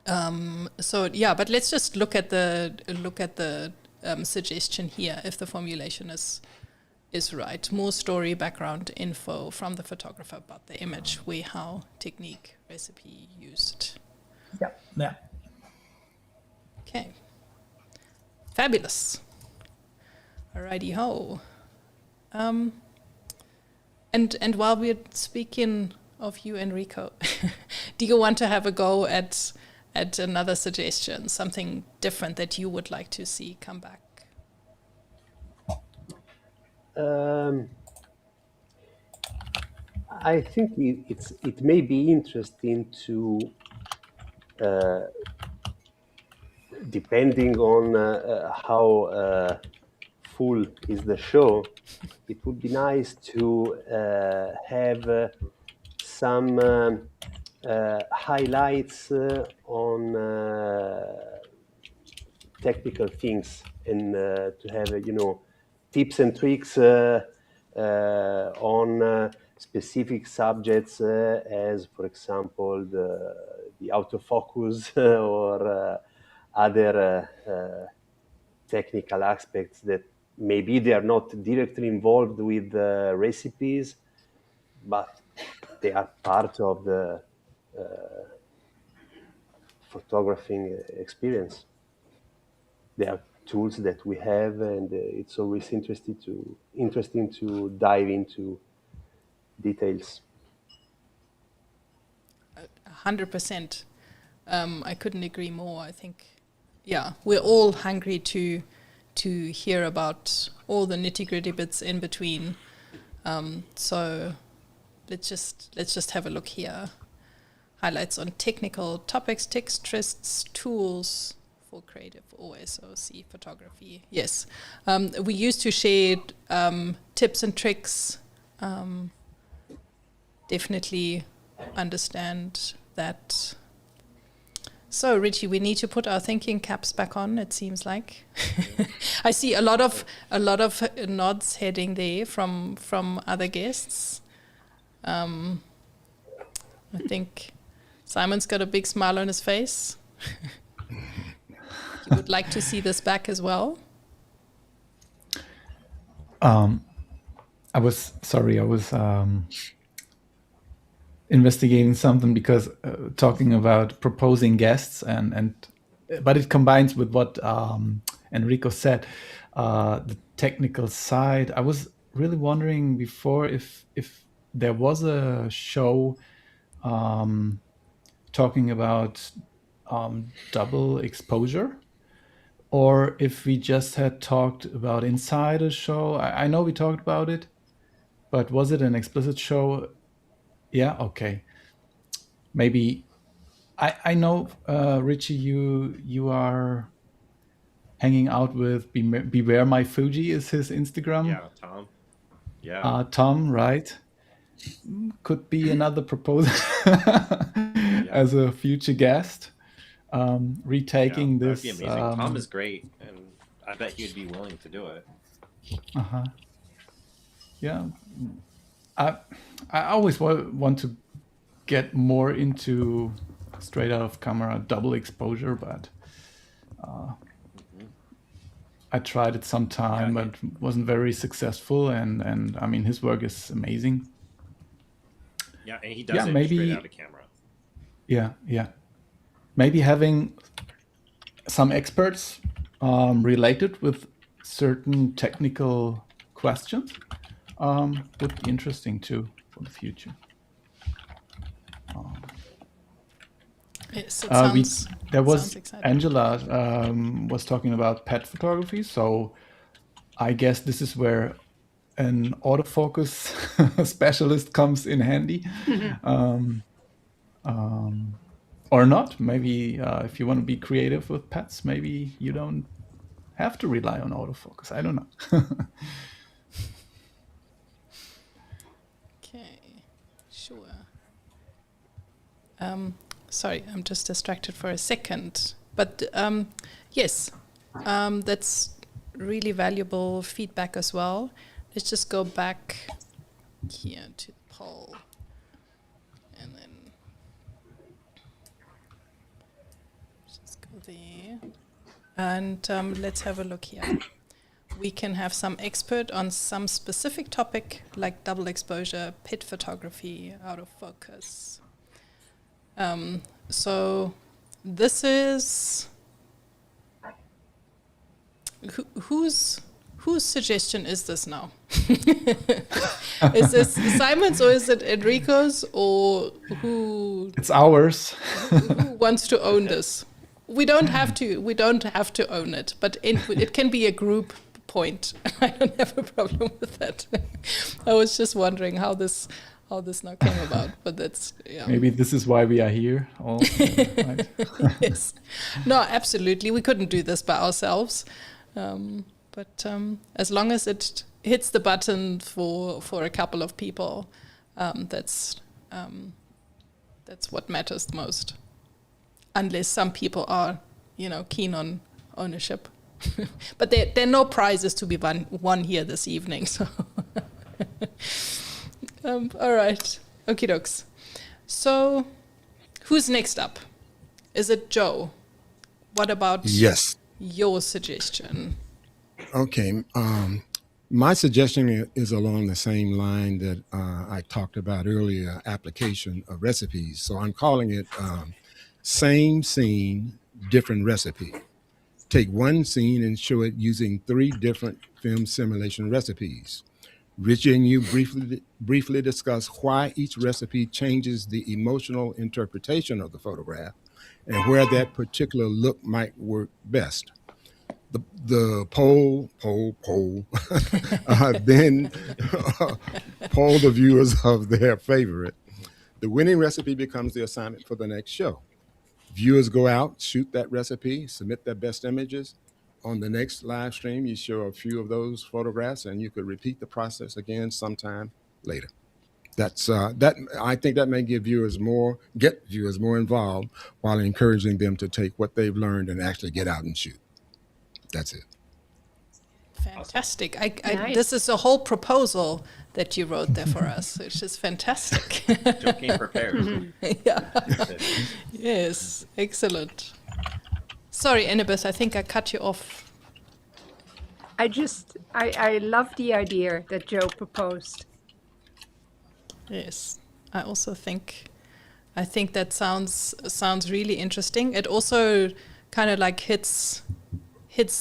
But let's just look at the suggestion here, if the formulation is right. More story, background info from the photographer about the image, where, how, technique, recipe used. Yeah. Okay. Fabulous. Alrighty ho. And while we're speaking of you, Enrico, do you want to have a go at another suggestion, something different that you would like to see come back? I think it may be interesting to, depending on how full is the show, it would be nice to have some highlights on technical things, and to have tips and tricks on specific subjects, as for example the autofocus or other technical aspects that maybe they are not directly involved with recipes, but they are part of the photographing experience. They are tools that we have, and it's always interesting to dive into details. 100%. I couldn't agree more. I think, yeah, we're all hungry to hear about all the nitty-gritty bits in between. So let's just have a look here. Highlights on technical topics, tips, twists, tools for creative or SOC photography. Yes, we used to share tips and tricks. Definitely understand that. So Richie, we need to put our thinking caps back on, it seems like. I see a lot of nods heading there from other guests. I think Simon's got a big smile on his face. He would like to see this back as well. I was investigating something because talking about proposing guests but it combines with what Enrico said, the technical side. I was really wondering before if there was a show talking about double exposure, or if we just had talked about inside a show. I know we talked about it, but was it an explicit show? Yeah, okay. Maybe I know, Richie, you are hanging out with Beware My Fuji is his Instagram. Yeah, Tom. Yeah. Tom, right? Could be another proposal as a future guest. Retaking this. That'd be amazing. Tom is great, and I bet he'd be willing to do it. Yeah. I always want to get more into straight out of camera double exposure, but I tried it sometime, but wasn't very successful. And I mean, his work is amazing. Yeah, and he does it straight out of camera. Yeah. Maybe having some experts related with certain technical questions would be interesting too for the future. Yes, sounds exciting. Angela was talking about pet photography, so I guess this is where an autofocus specialist comes in handy. Or not. Maybe if you want to be creative with pets, maybe you don't have to rely on autofocus. I don't know. Okay, sure. Sorry, I'm just distracted for a second. But yes, that's really valuable feedback as well. Let's just go back here to the poll. And then just go there. And let's have a look here. We can have some expert on some specific topic like double exposure, pet photography, out of focus. So this is whose suggestion is this now? Is this Simon's or is it Enrico's, or who? It's ours. Who wants to own this? We don't have to own it, but it can be a group point. I don't have a problem with that. I was just wondering how this how this now came about, but that's Maybe this is why we are here. All right? Yes. No, absolutely. We couldn't do this by ourselves. But as long as it hits the button for a couple of people, that's what matters the most. Unless some people are, keen on ownership. But there are no prizes to be won here this evening. So, all right. Okie dokes. So, who's next up? Is it Joe? What about Yes. your suggestion? Okay. My suggestion is along the same line that I talked about earlier, application of recipes. So I'm calling it same scene, different recipe. Take one scene and show it using 3 different film simulation recipes. Richie and you briefly discuss why each recipe changes the emotional interpretation of the photograph and where that particular look might work best. The poll, then poll the viewers of their favorite. The winning recipe becomes the assignment for the next show. Viewers go out, shoot that recipe, submit their best images. On the next live stream, you show a few of those photographs, and you could repeat the process again sometime later. That's that. I think that may get viewers more involved while encouraging them to take what they've learned and actually get out and shoot. That's it. Fantastic. I Nice. This is a whole proposal that you wrote there for us, which is fantastic. Joe came prepared. Yeah. Yes, excellent. Sorry, Annabeth, I think I cut you off. I love the idea that Joe proposed. Yes, I also think that sounds really interesting. It also kind of like hits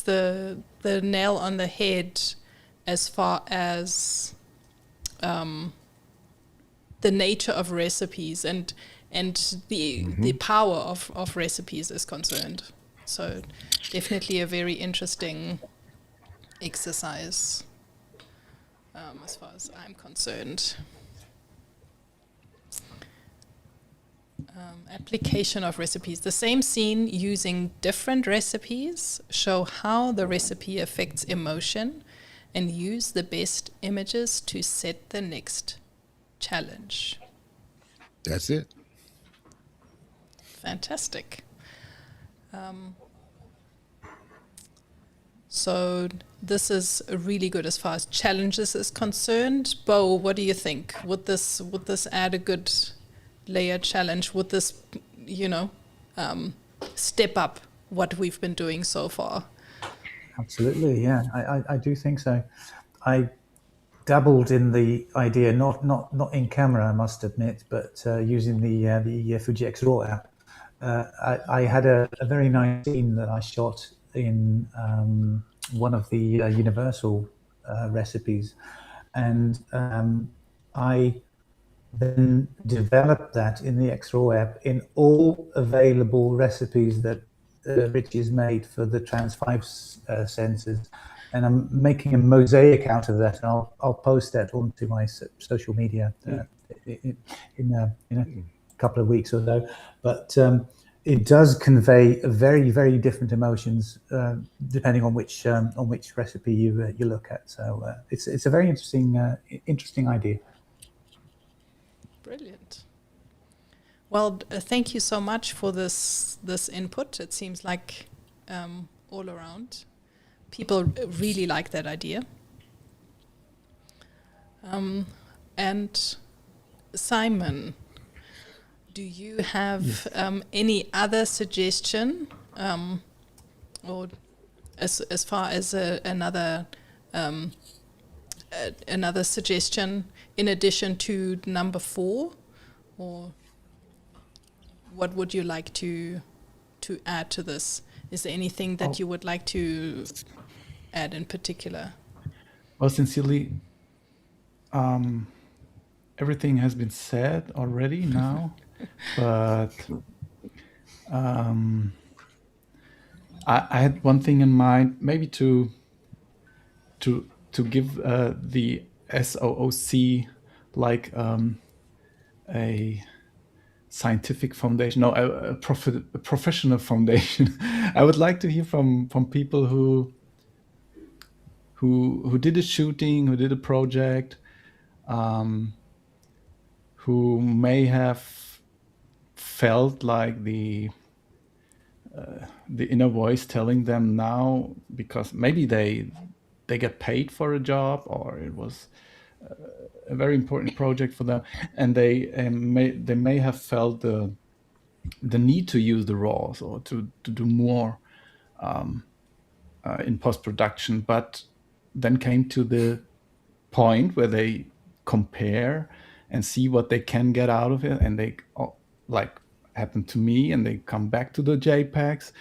the nail on the head as far as the nature of recipes and the power of recipes is concerned. So definitely a very interesting exercise as far as I'm concerned. Application of recipes. The same scene using different recipes. Show how the recipe affects emotion and use the best images to set the next challenge. That's it. Fantastic. So this is really good as far as challenges is concerned. Bo, what do you think? Would this add a good layer challenge? Would this, step up what we've been doing so far? Absolutely, yeah, I do think so. I dabbled in the idea, not in camera, I must admit, but using the Fuji X Raw app. I had a very nice scene that I shot in one of the Universal recipes, and I then developed that in the XRAW app in all available recipes that Richie's made for the Trans 5 sensors. And I'm making a mosaic out of that, and I'll post that onto my social media in a couple of weeks or so. But it does convey very, very different emotions depending on which recipe you look at. So it's a very interesting idea. Brilliant. Well, thank you so much for this input. It seems like all around people really like that idea. And Simon, do you have any other suggestion, or as far as another suggestion in addition to number 4, or what would you like to add to this? Is there anything that you would like to add in particular? Well, sincerely, everything has been said already now, but I had one thing in mind, maybe to give the SOOC like a scientific foundation, no, a professional foundation. I would like to hear from people who did a shooting, who did a project, who may have felt like the inner voice telling them now, because maybe they get paid for a job, or it was a very important project for them, and they may have felt the need to use the raws, or to do more in post-production, but then came to the point where they compare and see what they can get out of it, and they like happened to me, and they come back to the JPEGs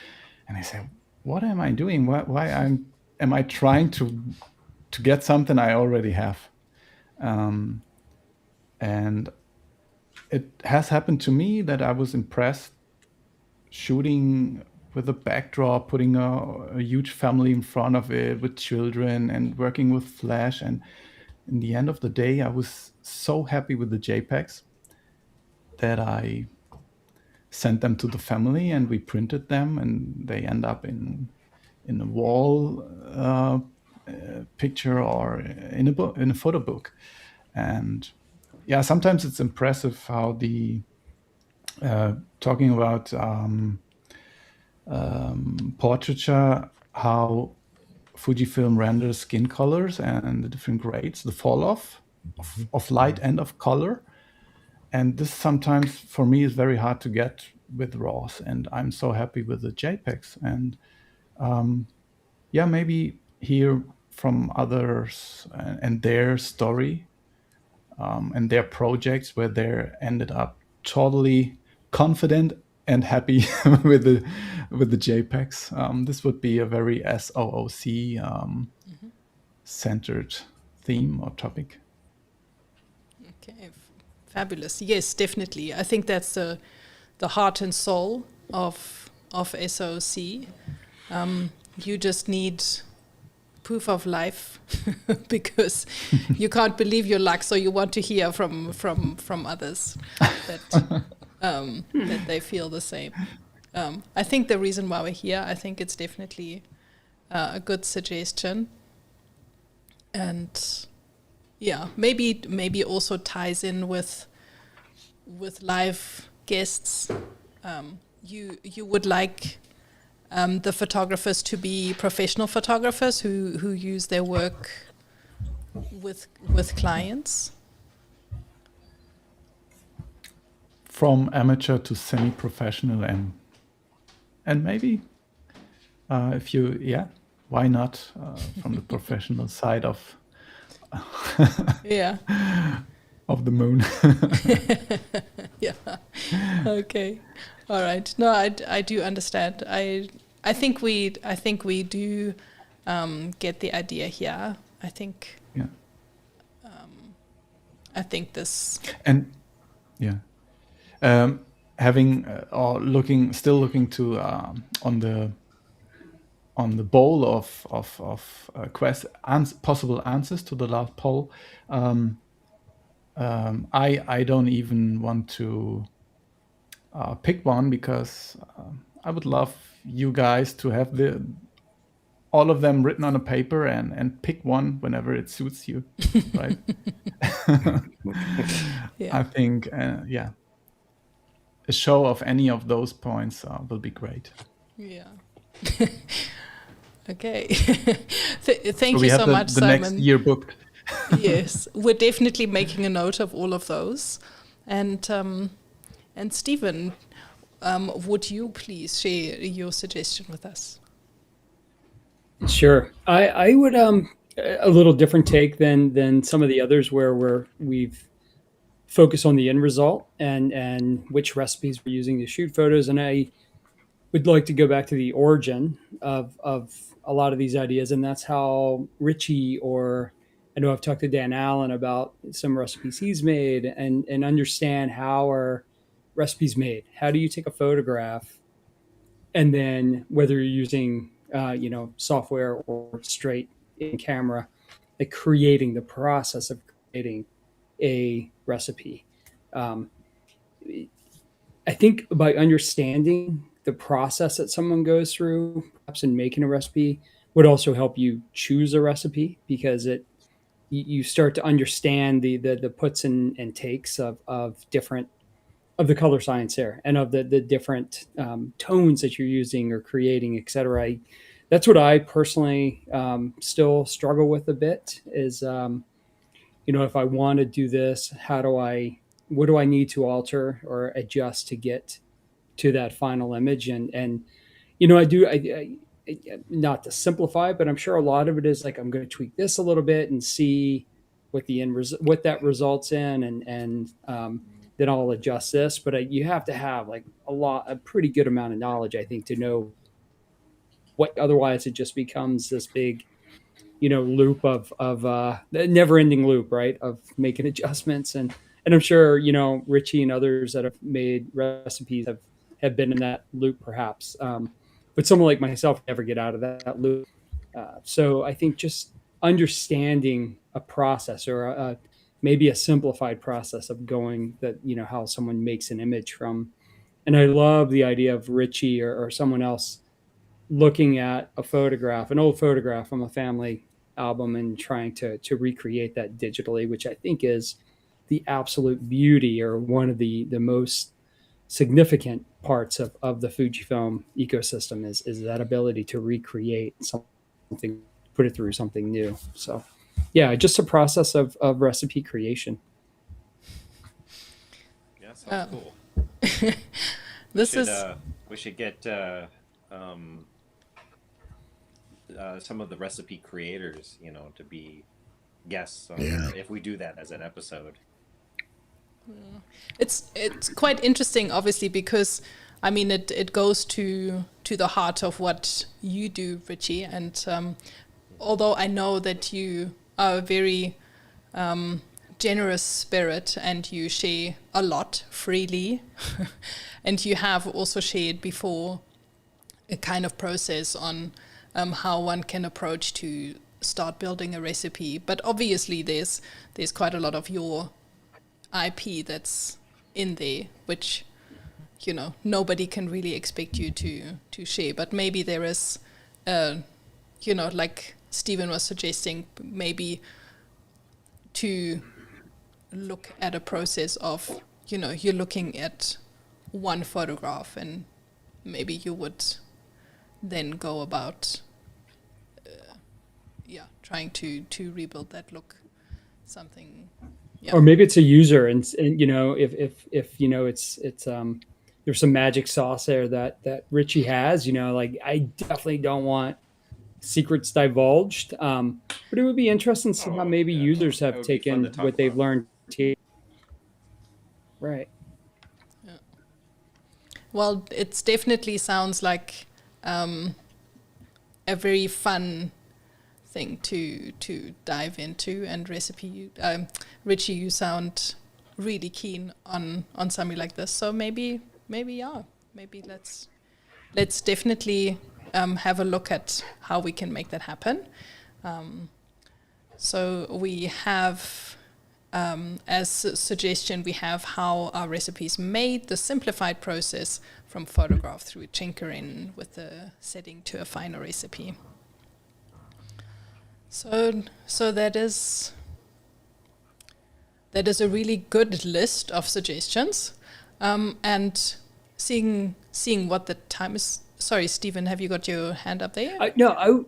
and they say, what am I doing? Why am I trying to get something I already have? And it has happened to me that I was impressed shooting with a backdrop, putting a huge family in front of it with children, and working with flash. And in the end of the day, I was so happy with the JPEGs that I sent them to the family, and we printed them, and they end up in a wall picture, or in a photo book. And yeah, sometimes it's impressive how the talking about portraiture, how Fujifilm renders skin colors and the different grades, the fall off of light and of color. And this sometimes for me is very hard to get with RAWs, and I'm so happy with the JPEGs. And yeah, maybe hear from others and their story and their projects where they ended up totally confident and happy with the JPEGs. This would be a very SOOC centered theme or topic. Okay, fabulous. Yes, definitely. I think that's the heart and soul of SOC. You just need proof of life because you can't believe your luck, so you want to hear from others that that they feel the same. I think the reason why we're here, I think it's definitely a good suggestion, and yeah, maybe also ties in with live guests. You would like the photographers to be professional photographers who use their work with clients. From amateur to semi-professional, and maybe if you, yeah, why not from the professional side of yeah of the moon. yeah. Okay. All right. No, I do understand. I think we do get the idea here. I think. Yeah. I think this. And yeah, having or still looking to on the bowl of possible answers to the last poll. I don't even want to pick one, because I would love you guys to have all of them written on a paper and pick one whenever it suits you, right? Yeah. I think, yeah, a show of any of those points will be great. Yeah. Okay. Thank So you so much, the Simon. next year booked. Yes, we're definitely making a note of all of those. And Stephen, would you please share your suggestion with us? Sure. I would a little different take than some of the others, where we've focused on the end result and which recipes we're using to shoot photos. And I would like to go back to the origin of a lot of these ideas, and that's how Richie, or I know I've talked to Dan Allen about some recipes he's made, and understand how are recipes made. How do you take a photograph, and then whether you're using software or straight in camera, like creating the process of creating a recipe. I think by understanding the process that someone goes through, perhaps in making a recipe, would also help you choose a recipe, because you start to understand the puts and takes of different of the color science there, and of the different tones that you're using or creating, etc. That's what I personally still struggle with a bit. Is if I want to do this, what do I need to alter or adjust to get to that final image? And not to simplify, but I'm sure a lot of it is like, I'm going to tweak this a little bit and see what what that results in, and then I'll adjust this. But you have to have like a pretty good amount of knowledge, I think, to know what, otherwise it just becomes this big loop of never ending loop, right, of making adjustments. And I'm sure Richie and others that have made recipes have been in that loop, perhaps, but someone like myself never get out of that loop. So I think just understanding a process, or maybe a simplified process of going, that how someone makes an image from. And I love the idea of Richie or someone else looking at an old photograph from a family album, and trying to recreate that digitally, which I think is the absolute beauty, or one of the most significant parts of the Fujifilm ecosystem, is that ability to recreate something, put it through something new. So yeah, just a process of recipe creation. Yeah, sounds cool. We should get some of the recipe creators, to be guests on, if we do that as an episode. It's quite interesting, obviously, because I mean it goes to the heart of what you do, Richie. And although I know that you are a very generous spirit and you share a lot freely, and you have also shared before a kind of process on how one can approach to start building a recipe. But obviously there's quite a lot of your IP that's in there, which nobody can really expect you to share. But maybe there is like Stephen was suggesting, maybe to look at a process of you're looking at one photograph, and maybe you would then go about trying to rebuild that look, something. Yeah. Or maybe it's a user, and if it's there's some magic sauce there that Richie has, like, I definitely don't want secrets divulged, but it would be interesting to see how maybe users have taken what they've learned. Right. Yeah. Well, it definitely sounds like a very fun thing to dive into. And Richie, you sound really keen on something like this. So maybe let's definitely have a look at how we can make that happen. So we have, as a suggestion, we have how our recipes made, the simplified process from photograph through tinkering with the setting to a final recipe. So that is a really good list of suggestions, and seeing what the time is. Sorry, Stephen, have you got your hand up there? No,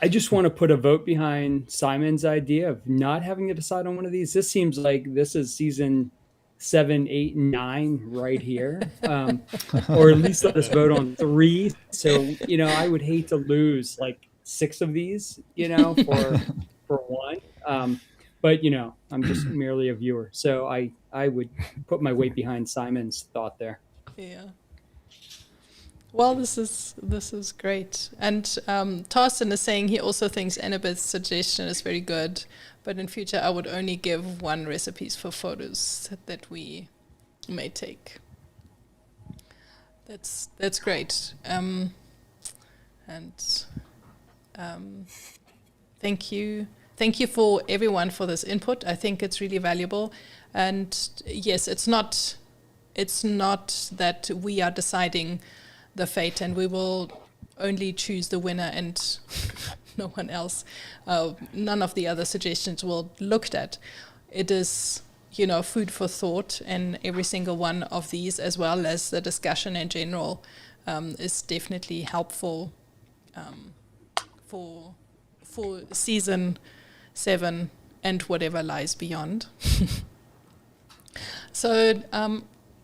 I just want to put a vote behind Simon's idea of not having to decide on one of these. This seems like this is season 7, 8, and 9 right here, or at least let us vote on 3. So I would hate to lose like 6 of these, for one. But I'm just merely a viewer, so I would put my weight behind Simon's thought there. Yeah. Well, this is great. And Thorsten is saying he also thinks Annabeth's suggestion is very good, but in future I would only give 1 recipes for photos that we may take. That's great. Thank you for everyone for this input. I think it's really valuable. And yes, it's not it's not that we are deciding the fate and we will only choose the winner and no one else. None of the other suggestions will looked at. It is, food for thought, and every single one of these, as well as the discussion in general, is definitely helpful for season 7 and whatever lies beyond. So,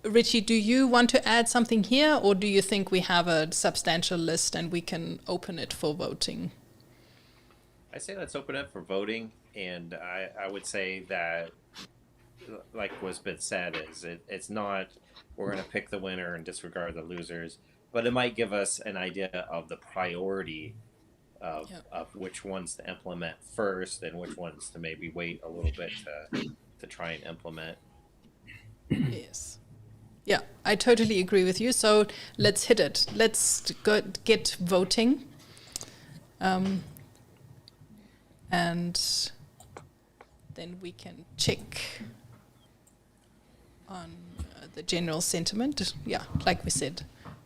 Richie, do you want to add something here, or do you think we have a substantial list and we can open it for voting? I say let's open it for voting, and I would say that, like what's been said, is it's not we're going to pick the winner and disregard the losers, but it might give us an idea of the priority of which ones to implement first and which ones to maybe wait a little bit to try and implement. Yes. Yeah, I totally agree with you. So let's hit it. Let's get voting. And then we can check on the general sentiment. Yeah, like we said,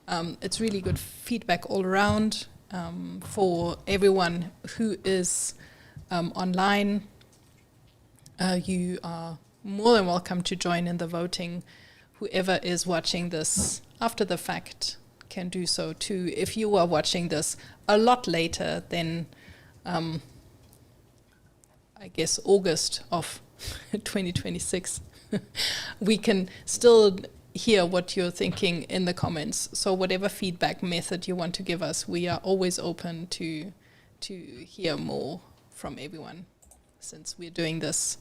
it's really good feedback all around for everyone who is online. You are more than welcome to join in the voting. Whoever is watching this after the fact can do so too. If you are watching this a lot later than, I guess, August of 2026, we can still hear what you're thinking in the comments. So whatever feedback method you want to give us, we are always open to hear more from everyone, since we're doing this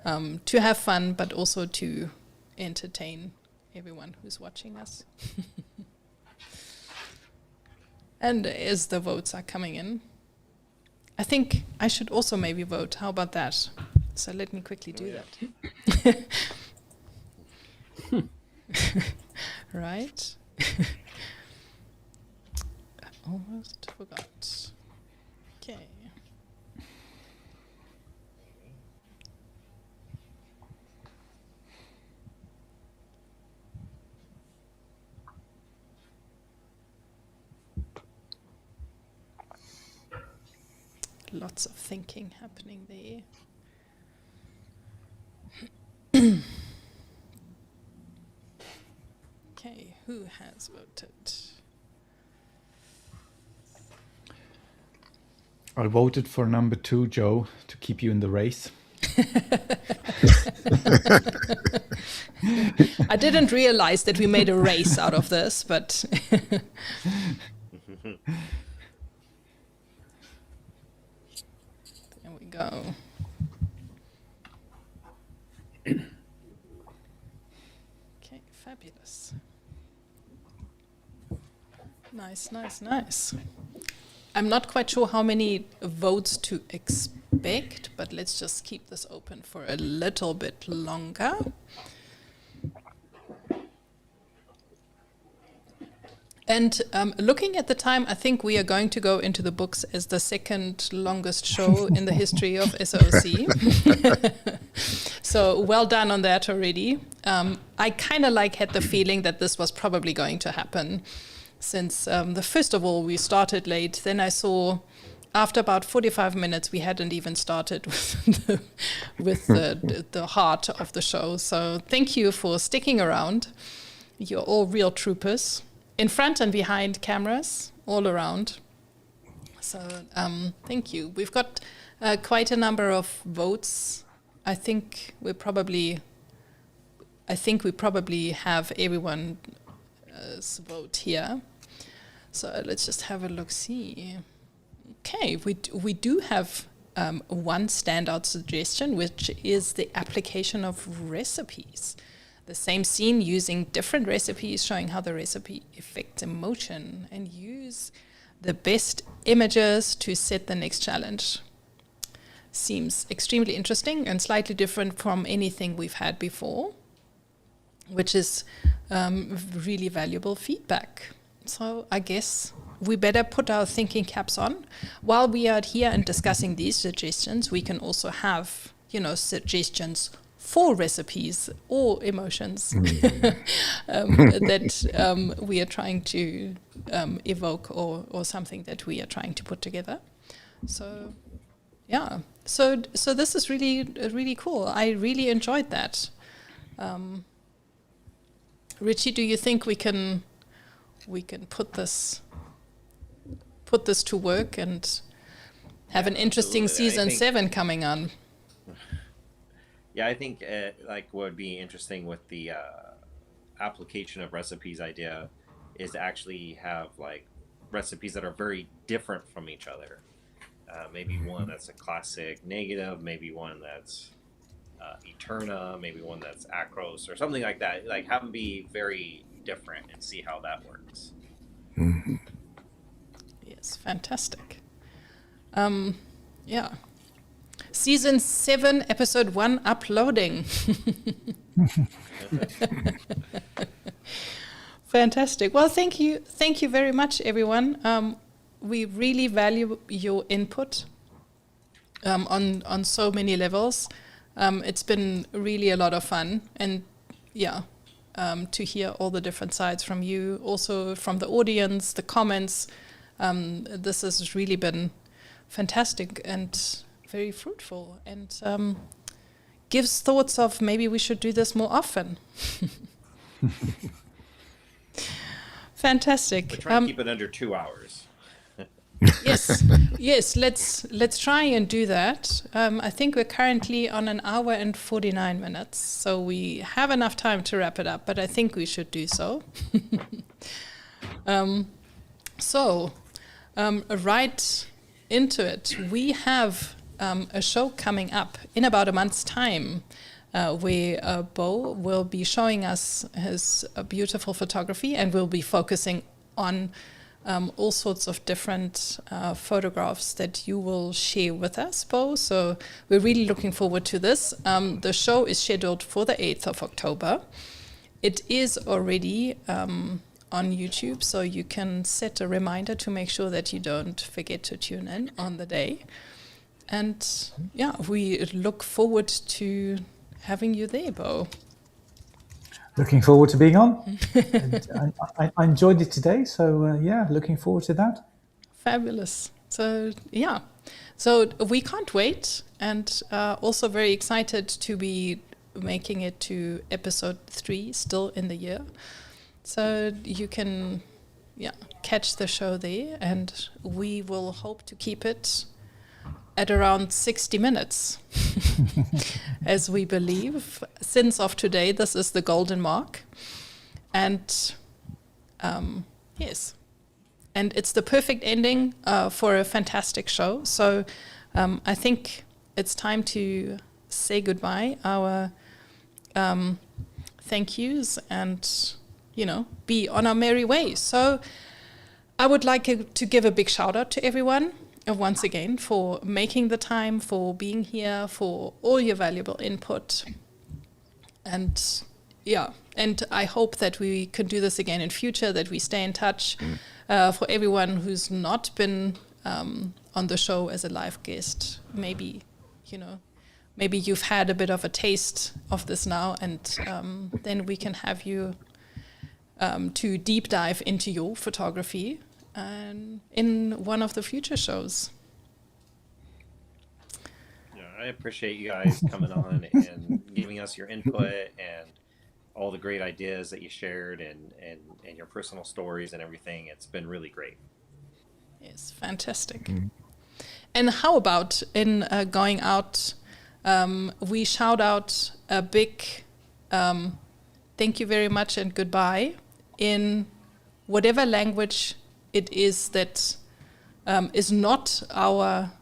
to have fun, but also to entertain everyone who's watching us. And as the votes are coming in, I think I should also maybe vote. How about that? So let me quickly do that. Right. I almost forgot. Okay. Lots of thinking happening there. Okay, who has voted? I voted for number 2, Joe, to keep you in the race. I didn't realize that we made a race out of this, but there we go. Okay, fabulous. Nice, nice, nice. I'm not quite sure how many votes to expect, but let's just keep this open for a little bit longer. And looking at the time, I think we are going to go into the books as the second longest show in the history of SOC. So well done on that already. I kind of had the feeling that this was probably going to happen, since first of all, we started late. Then I saw after about 45 minutes, we hadn't even started with the heart of the show. So thank you for sticking around. You're all real troopers. In front and behind cameras, all around. So thank you. We've got quite a number of votes. I think we probably have everyone's vote here. So let's just have a look. See. Okay, we do have one standout suggestion, which is the application of recipes. The same scene using different recipes, showing how the recipe affects emotion, and use the best images to set the next challenge. Seems extremely interesting and slightly different from anything we've had before, which is really valuable feedback. So I guess we better put our thinking caps on. While we are here and discussing these suggestions, we can also have, suggestions 4 recipes or emotions that we are trying to evoke or something that we are trying to put together. So, yeah. So this is really cool. I really enjoyed that. Richie, do you think we can put this to work and have an interesting season 7 coming on? Yeah, I think like what would be interesting with the application of recipes idea is to actually have like recipes that are very different from each other. Maybe one that's a classic negative, maybe one that's Eterna, maybe one that's Acros or something like that. Like have them be very different and see how that works. Mm-hmm. Yes, fantastic. Yeah. Season 7, episode 1 uploading. Fantastic. Well, thank you very much, everyone. We really value your input on so many levels. It's been really a lot of fun, and yeah, to hear all the different sides from you, also from the audience, the comments. This has really been fantastic and very fruitful, and gives thoughts of maybe we should do this more often. Fantastic. But try to keep it under 2 hours. Yes. Let's try and do that. I think we're currently on 1 hour and 49 minutes, so we have enough time to wrap it up. But I think we should do so. Right into it. We have a show coming up in about a month's time, where Bo will be showing us his beautiful photography, and we'll be focusing on all sorts of different photographs that you will share with us, Bo. So we're really looking forward to this. The show is scheduled for the 8th of October. It is already on YouTube, so you can set a reminder to make sure that you don't forget to tune in on the day. And yeah, we look forward to having you there, Bo. Looking forward to being on. And I enjoyed it today, so yeah, looking forward to that. Fabulous. So yeah, so we can't wait, and also very excited to be making it to episode 3 still in the year. So you can catch the show there, and we will hope to keep it at around 60 minutes, as we believe. Since of today, this is the golden mark. And yes, and it's the perfect ending for a fantastic show. So I think it's time to say goodbye, our thank yous, and, be on our merry way. So I would like to give a big shout out to everyone once again for making the time, for being here, for all your valuable input. And and I hope that we can do this again in future, that we stay in touch. For everyone who's not been on the show as a live guest, maybe you've had a bit of a taste of this now, and then we can have you to deep dive into your photography in one of the future shows. Yeah, I appreciate you guys coming on and giving us your input and all the great ideas that you shared, and your personal stories and everything. It's been really great. Yes, fantastic. And how about in going out, we shout out a big thank you very much and goodbye in whatever language it is that is not our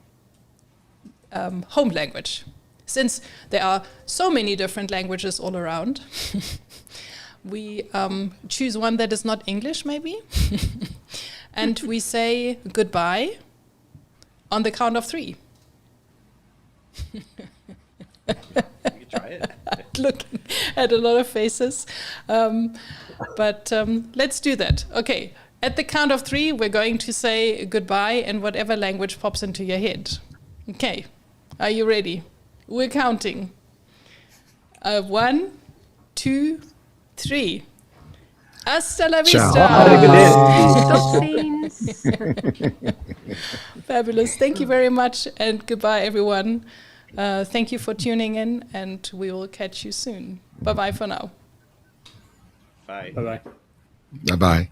home language. Since there are so many different languages all around, we choose one that is not English, maybe, and we say goodbye on the count of 3. You can try it. Looking at a lot of faces, but let's do that. Okay. At the count of 3, we're going to say goodbye in whatever language pops into your head. Okay, are you ready? We're counting. 1, 2, 3. Hasta la Ciao. vista. Tot ziens. Fabulous. Thank you very much, and goodbye, everyone. Thank you for tuning in, and we will catch you soon. Bye-bye for now. Bye. Bye bye. Bye bye.